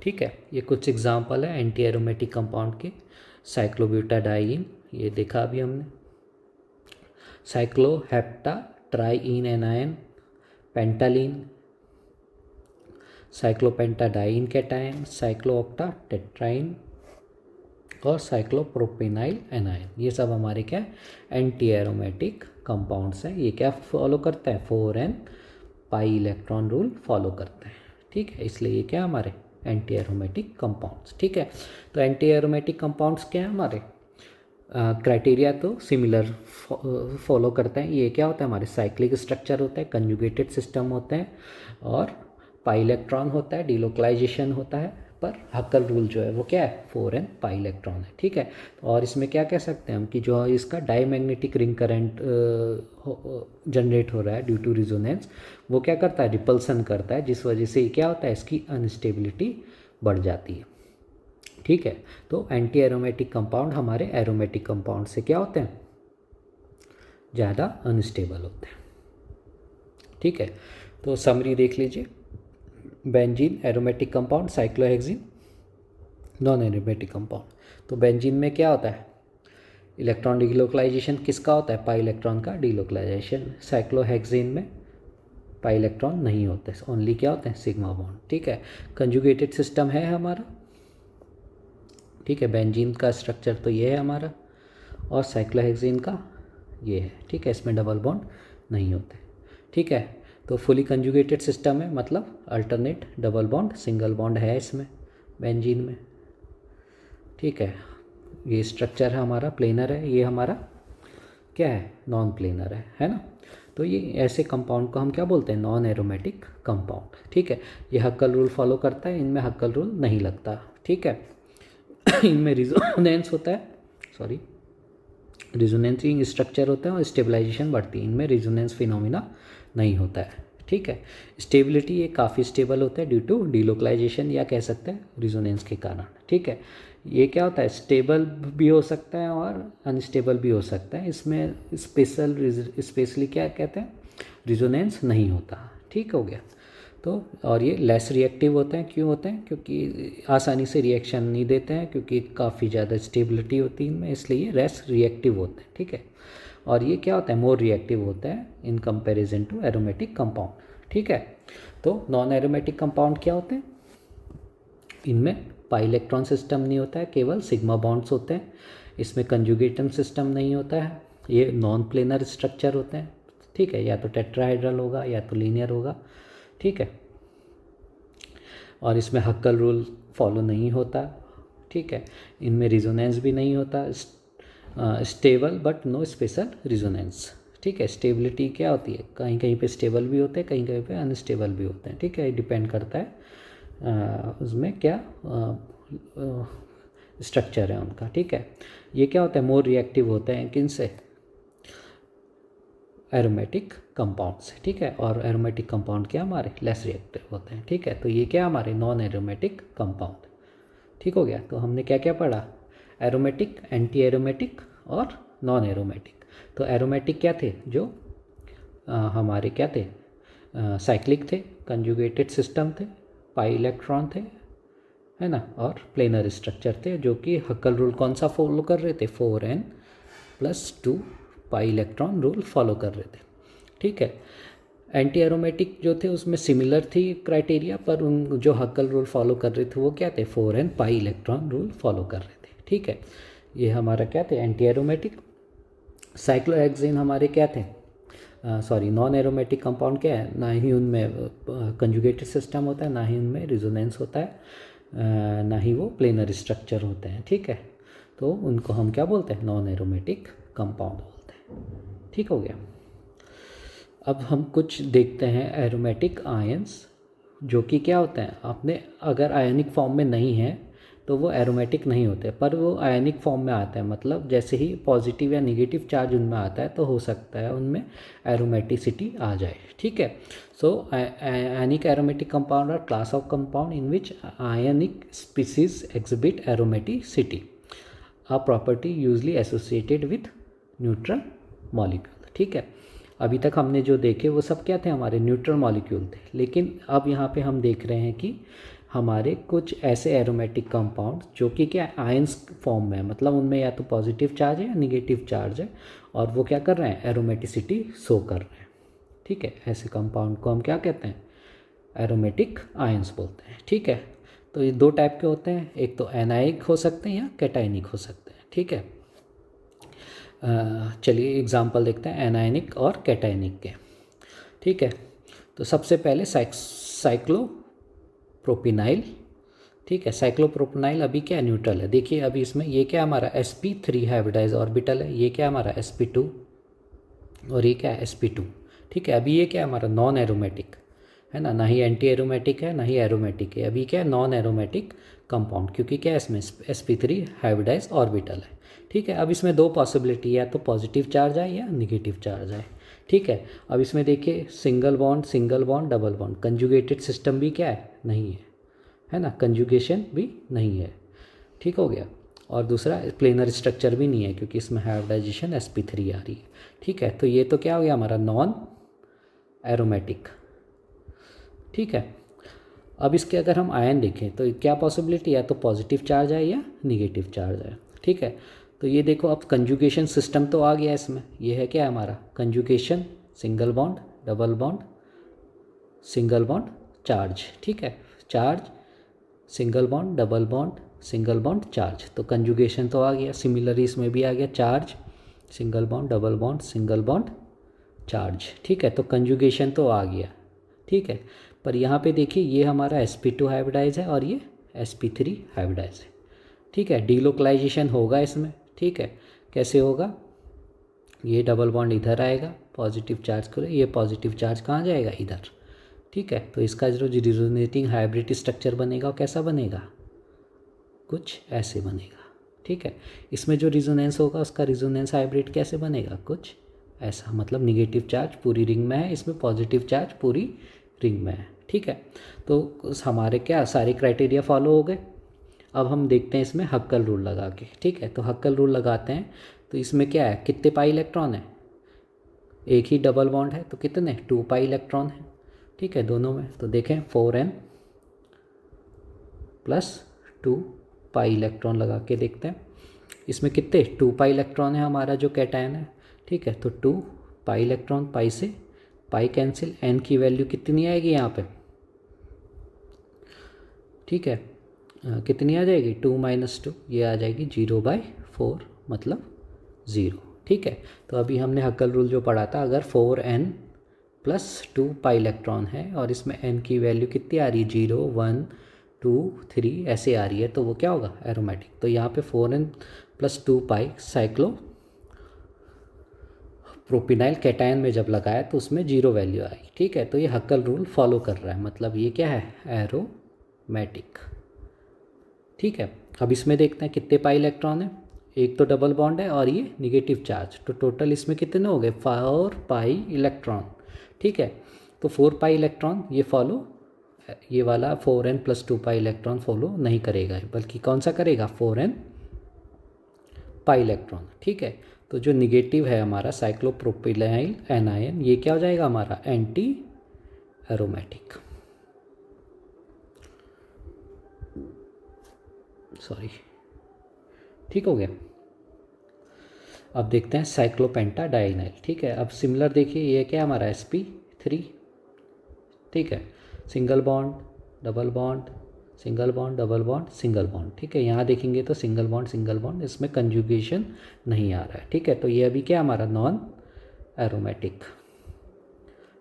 ठीक है, ये कुछ एग्जांपल है एंटी एरोमेटिक कंपाउंड के। साइक्लोब्यूटाडाइन ये देखा अभी हमने, साइक्लोहेप्टा ट्राइइन एनायन, पेंटालीन, साइक्लोपेंटाडाइन कैटायन, साइक्लोऑक्टा टेट्राइन और साइक्लोप्रोपेनाइल एनायन, ये सब हमारे क्या एंटी एरोमेटिक कंपाउंड्स हैं। ये क्या फॉलो करते हैं, 4n pi electron rule follow करते हैं। ठीक है, इसलिए ये क्या हमारे एंटी एरोमेटिक कंपाउंड्स। ठीक है, तो एंटी एरोमेटिक कंपाउंड्स क्या है हमारे, क्राइटेरिया तो सिमिलर फॉलो करते हैं। ये क्या होता है हमारे साइक्लिक स्ट्रक्चर होता है, कंजुगेटेड सिस्टम होते हैं और पाई इलेक्ट्रॉन होता है, डिलोकलाइजेशन होता है, पर हक्कल रूल जो है वो क्या है 4n पाई इलेक्ट्रॉन है। ठीक है, और इसमें क्या कह सकते हैं हम कि जो इसका डाईमैग्नेटिक रिंग करंट जनरेट हो रहा है ड्यू टू रिजोनेंस, वो क्या करता है रिपल्सन करता है, जिस वजह से क्या होता है इसकी अनस्टेबिलिटी बढ़ जाती है। ठीक है, तो एंटी एरोमेटिक कंपाउंड हमारे एरोमेटिक कंपाउंड से क्या होते हैं ज़्यादा अनस्टेबल होते हैं। ठीक है, तो समरी देख लीजिए, benzene aromatic compound, cyclohexene non aromatic compound. तो बेंजीन में क्या होता है इलेक्ट्रॉन डिलोकलाइजेशन किसका होता है, पाई इलेक्ट्रॉन का डिलोकलाइजेशन। साइक्लोहेक्सिन में पाई इलेक्ट्रॉन नहीं होते, ओनली क्या होते हैं सिग्मा बॉन्ड। ठीक है, कंजुगेटेड सिस्टम है हमारा। ठीक है, बेंजीन का स्ट्रक्चर तो ये है हमारा और साइक्लोहेक्सिन का ये है। ठीक है, इसमें डबल बॉन्ड नहीं होते। ठीक है, तो फुली कंजुगेटेड सिस्टम है, मतलब alternate double bond single bond है इसमें बेंजीन में। ठीक है, ये स्ट्रक्चर है हमारा प्लेनर है, ये हमारा क्या है नॉन प्लेनर है ना। तो ये ऐसे कंपाउंड को हम क्या बोलते हैं नॉन एरोमेटिक कंपाउंड। ठीक है, ये हक्कल रूल फॉलो करता है, इनमें हक्कल रूल नहीं लगता। ठीक है, इनमें रिजोनेंस होता है, सॉरी रिजोनेंसिंग स्ट्रक्चर होता है और स्टेबलाइजेशन बढ़ती है, इनमें रिजोनेंस फिनोमिना नहीं होता है। ठीक है, स्टेबिलिटी ये काफ़ी स्टेबल होता है ड्यू टू डिलोकलाइजेशन या कह सकते हैं रिजोनेंस के कारण। ठीक है, ये क्या होता है स्टेबल भी हो सकता है और अनस्टेबल भी हो सकता है, इसमें स्पेशली क्या कहते हैं रिजोनेंस नहीं होता। ठीक हो गया, तो और ये लेस रिएक्टिव होते हैं, क्यों होते हैं क्योंकि आसानी से रिएक्शन नहीं देते हैं, क्योंकि काफ़ी ज़्यादा स्टेबिलिटी होती है इनमें, इसलिए लेस रिएक्टिव होते हैं। ठीक है, और ये क्या होता है मोर रिएक्टिव होता है in comparison to aromatic compound. ठीक है, तो नॉन एरोमेटिक कंपाउंड क्या होते हैं, इनमें पाई इलेक्ट्रॉन सिस्टम नहीं होता है, केवल सिग्मा बॉन्ड्स होते हैं, इसमें कंजुगेटम सिस्टम नहीं होता है, ये नॉन प्लेनर स्ट्रक्चर होते हैं। ठीक है, या तो टेट्राहेड्रल होगा या तो लीनियर होगा। ठीक है, और इसमें हक्कल रूल फॉलो नहीं होता। ठीक है, इनमें रिजोनेंस भी नहीं होता, stable but no special resonance. ठीक है, स्टेबिलिटी क्या होती है कहीं कहीं पे स्टेबल भी होते हैं, कहीं कहीं पे अनस्टेबल भी होते हैं। ठीक है, डिपेंड करता है उसमें क्या स्ट्रक्चर है उनका। ठीक है, ये क्या होता है मोर रिएक्टिव होते हैं किन से एरोमेटिक कंपाउंड से। ठीक है, और एरोमेटिक कंपाउंड क्या हमारे लेस रिएक्टिव होते हैं। ठीक है, तो ये क्या हमारे नॉन एरोमेटिक कंपाउंड। ठीक हो गया, तो हमने क्या क्या पढ़ा एरोमेटिक, एंटी एरोमेटिक और नॉन एरोमेटिक। तो एरोमेटिक क्या थे, जो हमारे क्या थे, साइक्लिक थे, कंजुगेटेड सिस्टम थे, पाई इलेक्ट्रॉन थे, है ना, और प्लेनर स्ट्रक्चर थे, जो कि हक्कल रूल कौन सा फॉलो कर रहे थे, 4n+2 pi electron rule follow कर रहे थे। ठीक है। एंटी एरोमेटिक जो थे उसमें सिमिलर थी क्राइटेरिया, पर उन जो हक्कल रूल फॉलो कर रहे थे वो क्या थे, 4n pi electron rule follow कर रहे थे। ठीक है, ये हमारा क्या थे, एंटी एरोमेटिक। साइक्लोहेक्सेन हमारे क्या थे, सॉरी नॉन एरोमेटिक कंपाउंड क्या है, ना ही उनमें कंजुगेटेड सिस्टम होता है, ना ही उनमें रिजोनेंस होता है, ना ही वो प्लेनर स्ट्रक्चर होते हैं। ठीक है, तो उनको हम क्या बोलते हैं, नॉन एरोमेटिक कंपाउंड बोलते हैं। ठीक हो गया। अब हम कुछ देखते हैं एरोमेटिक आयंस, जो कि क्या होते हैं, आपने अगर आयनिक फॉर्म में नहीं है तो वो एरोमेटिक नहीं होते, पर वो आयनिक फॉर्म में आता है, मतलब जैसे ही पॉजिटिव या निगेटिव चार्ज उनमें आता है तो हो सकता है उनमें एरोमेटिसिटी आ जाए। ठीक है। So ionic aromatic compound are class of compound in which ionic species exhibit aromaticity, a property usually associated with neutral molecule. ठीक है, अभी तक हमने जो देखे वो सब क्या थे, हमारे न्यूट्रल मॉलिक्यूल थे, लेकिन अब यहाँ पे हम देख रहे हैं कि हमारे कुछ ऐसे एरोमेटिक कंपाउंड जो कि क्या आयंस फॉर्म में है, मतलब उनमें या तो पॉजिटिव चार्ज है या निगेटिव चार्ज है, और वो क्या कर रहे हैं, एरोमेटिसिटी शो कर रहे हैं। ठीक है, ऐसे कंपाउंड को हम क्या कहते हैं, एरोमेटिक आयंस बोलते हैं। ठीक है, तो ये दो टाइप के होते हैं, एक तो एनाइक हो सकते हैं या कैटाइनिक हो सकते हैं। ठीक है, चलिए एग्जाम्पल देखते हैं एनायनिक और कैटाइनिक के। ठीक है, तो सबसे पहले साइक्लोप्रोपिनाइल। ठीक है, साइक्लोप्रोपिनाइल अभी क्या न्यूट्रल है, देखिए अभी इसमें ये क्या हमारा sp3 हाइब्रिडाइज ऑर्बिटल है, ये क्या हमारा sp2 और ये क्या है sp2। ठीक है, अभी ये क्या हमारा नॉन एरोमेटिक है ना, ना ही एंटी एरोमेटिक है ना ही एरोमेटिक है, अभी क्या है नॉन एरोमेटिक कंपाउंड, क्योंकि क्या है इसमें sp3 हाइब्रिडाइज ऑर्बिटल है। ठीक है, अब इसमें दो पॉसिबिलिटी, या तो पॉजिटिव चार्ज आए या निगेटिव चार्ज आए। ठीक है, अब इसमें देखिए single bond, double bond, conjugated system भी क्या है, नहीं है ना, कंजुगेशन भी नहीं है। ठीक हो गया, और दूसरा प्लेनर स्ट्रक्चर भी नहीं है, क्योंकि इसमें हाइब्रिडाइजेशन sp3 आ रही है। ठीक है, तो ये तो क्या हो गया हमारा नॉन एरोमेटिक। ठीक है, अब इसके अगर हम आयन देखें तो क्या पॉसिबिलिटी, या तो पॉजिटिव चार्ज आए या निगेटिव चार्ज आए। ठीक है, तो ये देखो अब कंजुगेशन सिस्टम तो आ गया इसमें, ये है क्या हमारा conjugation, single bond, double bond, single bond, charge. ठीक है, charge, single bond, double bond, single bond, charge, तो कंजुगेशन तो आ गया। सिमिलरली इसमें भी आ गया charge, single bond, double bond, single bond, charge. ठीक है, तो कंजुगेशन तो आ गया। ठीक है, पर यहाँ पे देखिए ये हमारा sp2 हाइब्रिडाइज है और ये sp3 हाइब्रिडाइज है। ठीक है, डीलोकलाइजेशन होगा इसमें। ठीक है, कैसे होगा, ये डबल बॉन्ड इधर आएगा, पॉजिटिव चार्ज को, ये पॉजिटिव चार्ज कहाँ जाएगा, इधर। ठीक है, तो इसका जो रिजोनेटिंग हाइब्रिड स्ट्रक्चर बनेगा वो कैसा बनेगा, कुछ ऐसे बनेगा। ठीक है, इसमें जो रिजोनेंस होगा उसका रिजोनेंस हाइब्रिड कैसे बनेगा, कुछ ऐसा, मतलब निगेटिव चार्ज पूरी रिंग में है, इसमें पॉजिटिव चार्ज पूरी रिंग में है। ठीक है, तो हमारे क्या सारे क्राइटेरिया फॉलो हो गए। अब हम देखते हैं इसमें हक्कल रूल लगा के। ठीक है, तो हक्कल रूल लगाते हैं, तो इसमें क्या है, कितने पाई इलेक्ट्रॉन है, एक ही डबल बॉन्ड है तो कितने 2 पाई इलेक्ट्रॉन है। ठीक है, दोनों में तो देखें 4n+2 पाई इलेक्ट्रॉन लगा के देखते हैं, इसमें कितने 2 पाई इलेक्ट्रॉन है हमारा जो कैटायन है। ठीक है, तो 2 पाई इलेक्ट्रॉन, पाई से पाई कैंसिल, n की वैल्यू कितनी आएगी यहाँ पे, ठीक है, कितनी आ जाएगी 2 - 2, ये आ जाएगी 0/4, मतलब 0। ठीक है, तो अभी हमने हक्कल रूल जो पढ़ा था, अगर 4n+2 पाई इलेक्ट्रॉन है और इसमें n की वैल्यू कितनी आ रही है, 0, 1, 2, 3 ऐसे आ रही है, तो वो क्या होगा, एरोमेटिक। तो यहाँ पे 4n+2 पाई साइक्लो प्रोपिनाइल कैटायन में जब लगाया तो उसमें 0 वैल्यू आई। ठीक है, तो ये हक्कल रूल फॉलो कर रहा है, मतलब ये क्या है, एरोमेटिक। ठीक है, अब इसमें देखते हैं कितने पाई इलेक्ट्रॉन है, एक तो डबल बॉन्ड है और ये निगेटिव चार्ज, तो टोटल इसमें कितने हो गए 4 पाई इलेक्ट्रॉन। ठीक है, तो 4 पाई इलेक्ट्रॉन ये फॉलो, ये वाला 4n+2 पाई इलेक्ट्रॉन फॉलो नहीं करेगा, बल्कि कौन सा करेगा, 4n पाई इलेक्ट्रॉन, ठीक है। तो जो निगेटिव है हमारा साइक्लोप्रोपिलाइल एनायन, ये क्या हो जाएगा हमारा एंटी एरोमेटिक, सॉरी, ठीक हो गया। अब देखते हैं साइक्लोपेंटा डाइनाइल, ठीक है। अब सिमिलर देखिए, ये क्या हमारा sp3, ठीक है, single bond double bond single bond double bond single bond, ठीक है। यहाँ देखेंगे तो सिंगल बॉन्ड, इसमें कंजुगेशन नहीं आ रहा है, ठीक है। तो ये अभी क्या हमारा नॉन एरोमेटिक,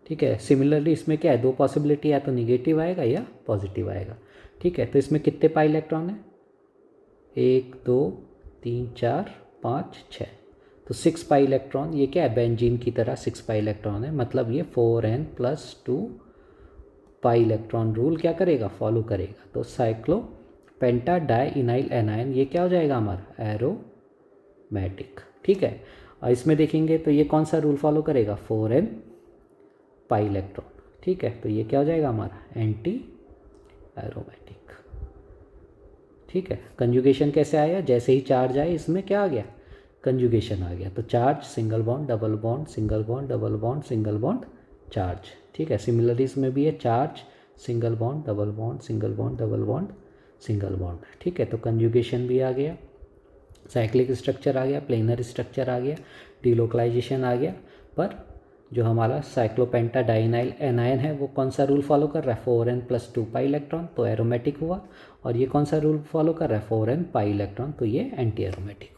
ठीक है। सिमिलरली इसमें क्या है, दो पॉसिबिलिटी, या तो निगेटिव आएगा या पॉजिटिव आएगा, ठीक है। तो इसमें कितने पाई इलेक्ट्रॉन है, 1 2 3 4 5 6, तो 6 पाई इलेक्ट्रॉन, ये क्या है बेंजीन की तरह 6 पाई इलेक्ट्रॉन है, मतलब ये 4n+2 पाई इलेक्ट्रॉन रूल क्या करेगा, फॉलो करेगा। तो साइक्लो पेंटा डाई इनाइल एनायन, ये क्या हो जाएगा हमारा एरोमेटिक, ठीक है। और इसमें देखेंगे तो ये कौन सा रूल फॉलो करेगा, 4n पाई इलेक्ट्रॉन, ठीक है। तो ये क्या हो जाएगा हमारा एंटी एरोमेटिक, ठीक है। कंजुगेशन कैसे आया, जैसे ही चार्ज आए इसमें क्या आ गया, कंजुगेशन आ गया। तो charge single bond double bond single bond double bond single bond charge, ठीक है। सिमिलरली इसमें भी है charge single bond double bond single bond double bond single bond, ठीक है। तो कंजुगेशन भी आ गया, साइक्लिक स्ट्रक्चर आ गया, प्लेनर स्ट्रक्चर आ गया, डिलोकलाइजेशन आ गया। पर जो हमारा साइक्लोपेंटा डाइनाइल एनायन है वो कौन सा रूल फॉलो कर रहा है, 4n+2 पाई इलेक्ट्रॉन, तो एरोमेटिक हुआ। और ये कौन सा रूल फॉलो कर रहा है, 4n पाई इलेक्ट्रॉन, तो ये एंटी एरोमेटिक हुआ,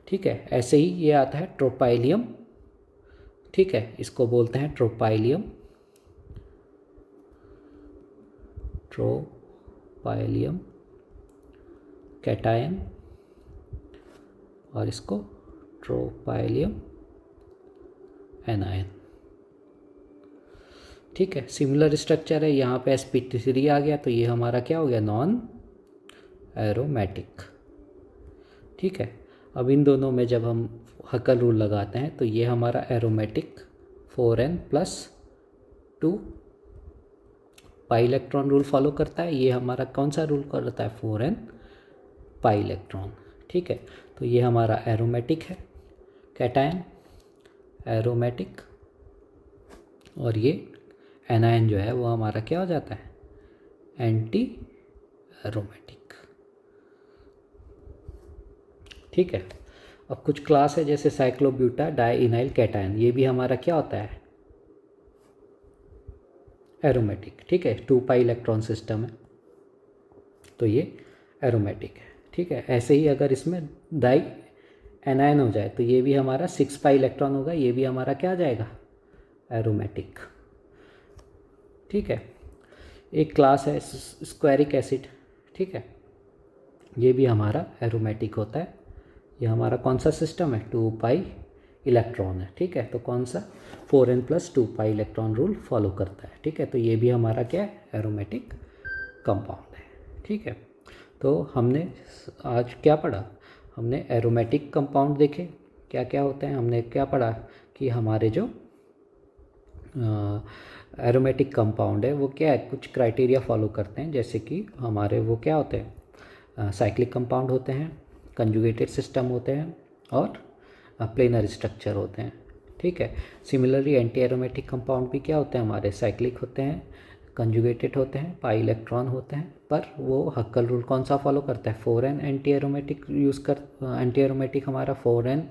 ठीक है। ऐसे ही ये आता है ट्रोपाइलियम, ठीक है, इसको बोलते हैं ट्रोपाइलियम, ट्रोपाइलियम कैटायन, और इसको ट्रोपाइलियम एनायन, ठीक है। सिमिलर स्ट्रक्चर है, यहाँ पे sp3 आ गया, तो ये हमारा क्या हो गया, नॉन एरोमेटिक, ठीक है। अब इन दोनों में जब हम हकल रूल लगाते हैं तो ये हमारा aromatic 4n+2 pi electron rule follow करता है, ये हमारा कौन सा रूल करता है, 4n पाई इलेक्ट्रॉन, ठीक है। तो ये हमारा एरोमेटिक है कैटायन, एरोमेटिक, और ये एनायन जो है वो हमारा क्या हो जाता है, एंटी एरोमेटिक, ठीक है। अब कुछ क्लास है जैसे साइक्लोब्यूटा डाइइनाइल कैटायन, ये भी हमारा क्या होता है, एरोमेटिक, ठीक है। 2 पाई इलेक्ट्रॉन सिस्टम है, तो ये एरोमेटिक है, ठीक है। ऐसे ही अगर इसमें डाई एनायन हो जाए तो ये भी हमारा 6 पाई इलेक्ट्रॉन होगा, ये भी हमारा क्या आ जाएगा, एरोमेटिक, ठीक है। एक क्लास है स्क्वायरिक एसिड, ठीक है, ये भी हमारा एरोमेटिक होता है। ये हमारा कौन सा सिस्टम है, 2 पाई इलेक्ट्रॉन है, ठीक है। तो कौन सा, 4n+2 pi electron rule follow करता है, ठीक है। तो ये भी हमारा क्या है, एरोमेटिक कंपाउंड है, ठीक है। तो हमने आज क्या पढ़ा, हमने एरोमेटिक कंपाउंड देखे क्या क्या होते हैं, हमने क्या पढ़ा कि हमारे जो एरोमेटिक कंपाउंड है वो क्या है, कुछ क्राइटेरिया फॉलो करते हैं, जैसे कि हमारे वो क्या होते हैं, साइक्लिक कंपाउंड होते हैं, कंजुगेटेड सिस्टम होते हैं, और प्लेनर स्ट्रक्चर होते हैं, ठीक है। सिमिलरली एंटी एरोमेटिक कंपाउंड भी क्या होते हैं, हमारे साइक्लिक होते हैं, कंजुगेटेड होते हैं, पाई इलेक्ट्रॉन होते हैं, पर वो हक्कल रूल कौन सा फॉलो करता है, 4n anti aromatic anti aromatic हमारा 4n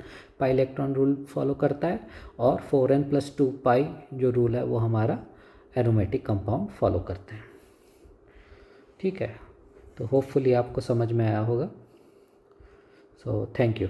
pi electron rule follow करता है, और 4n+2 पाई जो रूल है वो हमारा एरोमेटिक कंपाउंड फॉलो करते हैं, ठीक है। तो होपफुली आपको समझ में आया होगा, सो थैंक यू।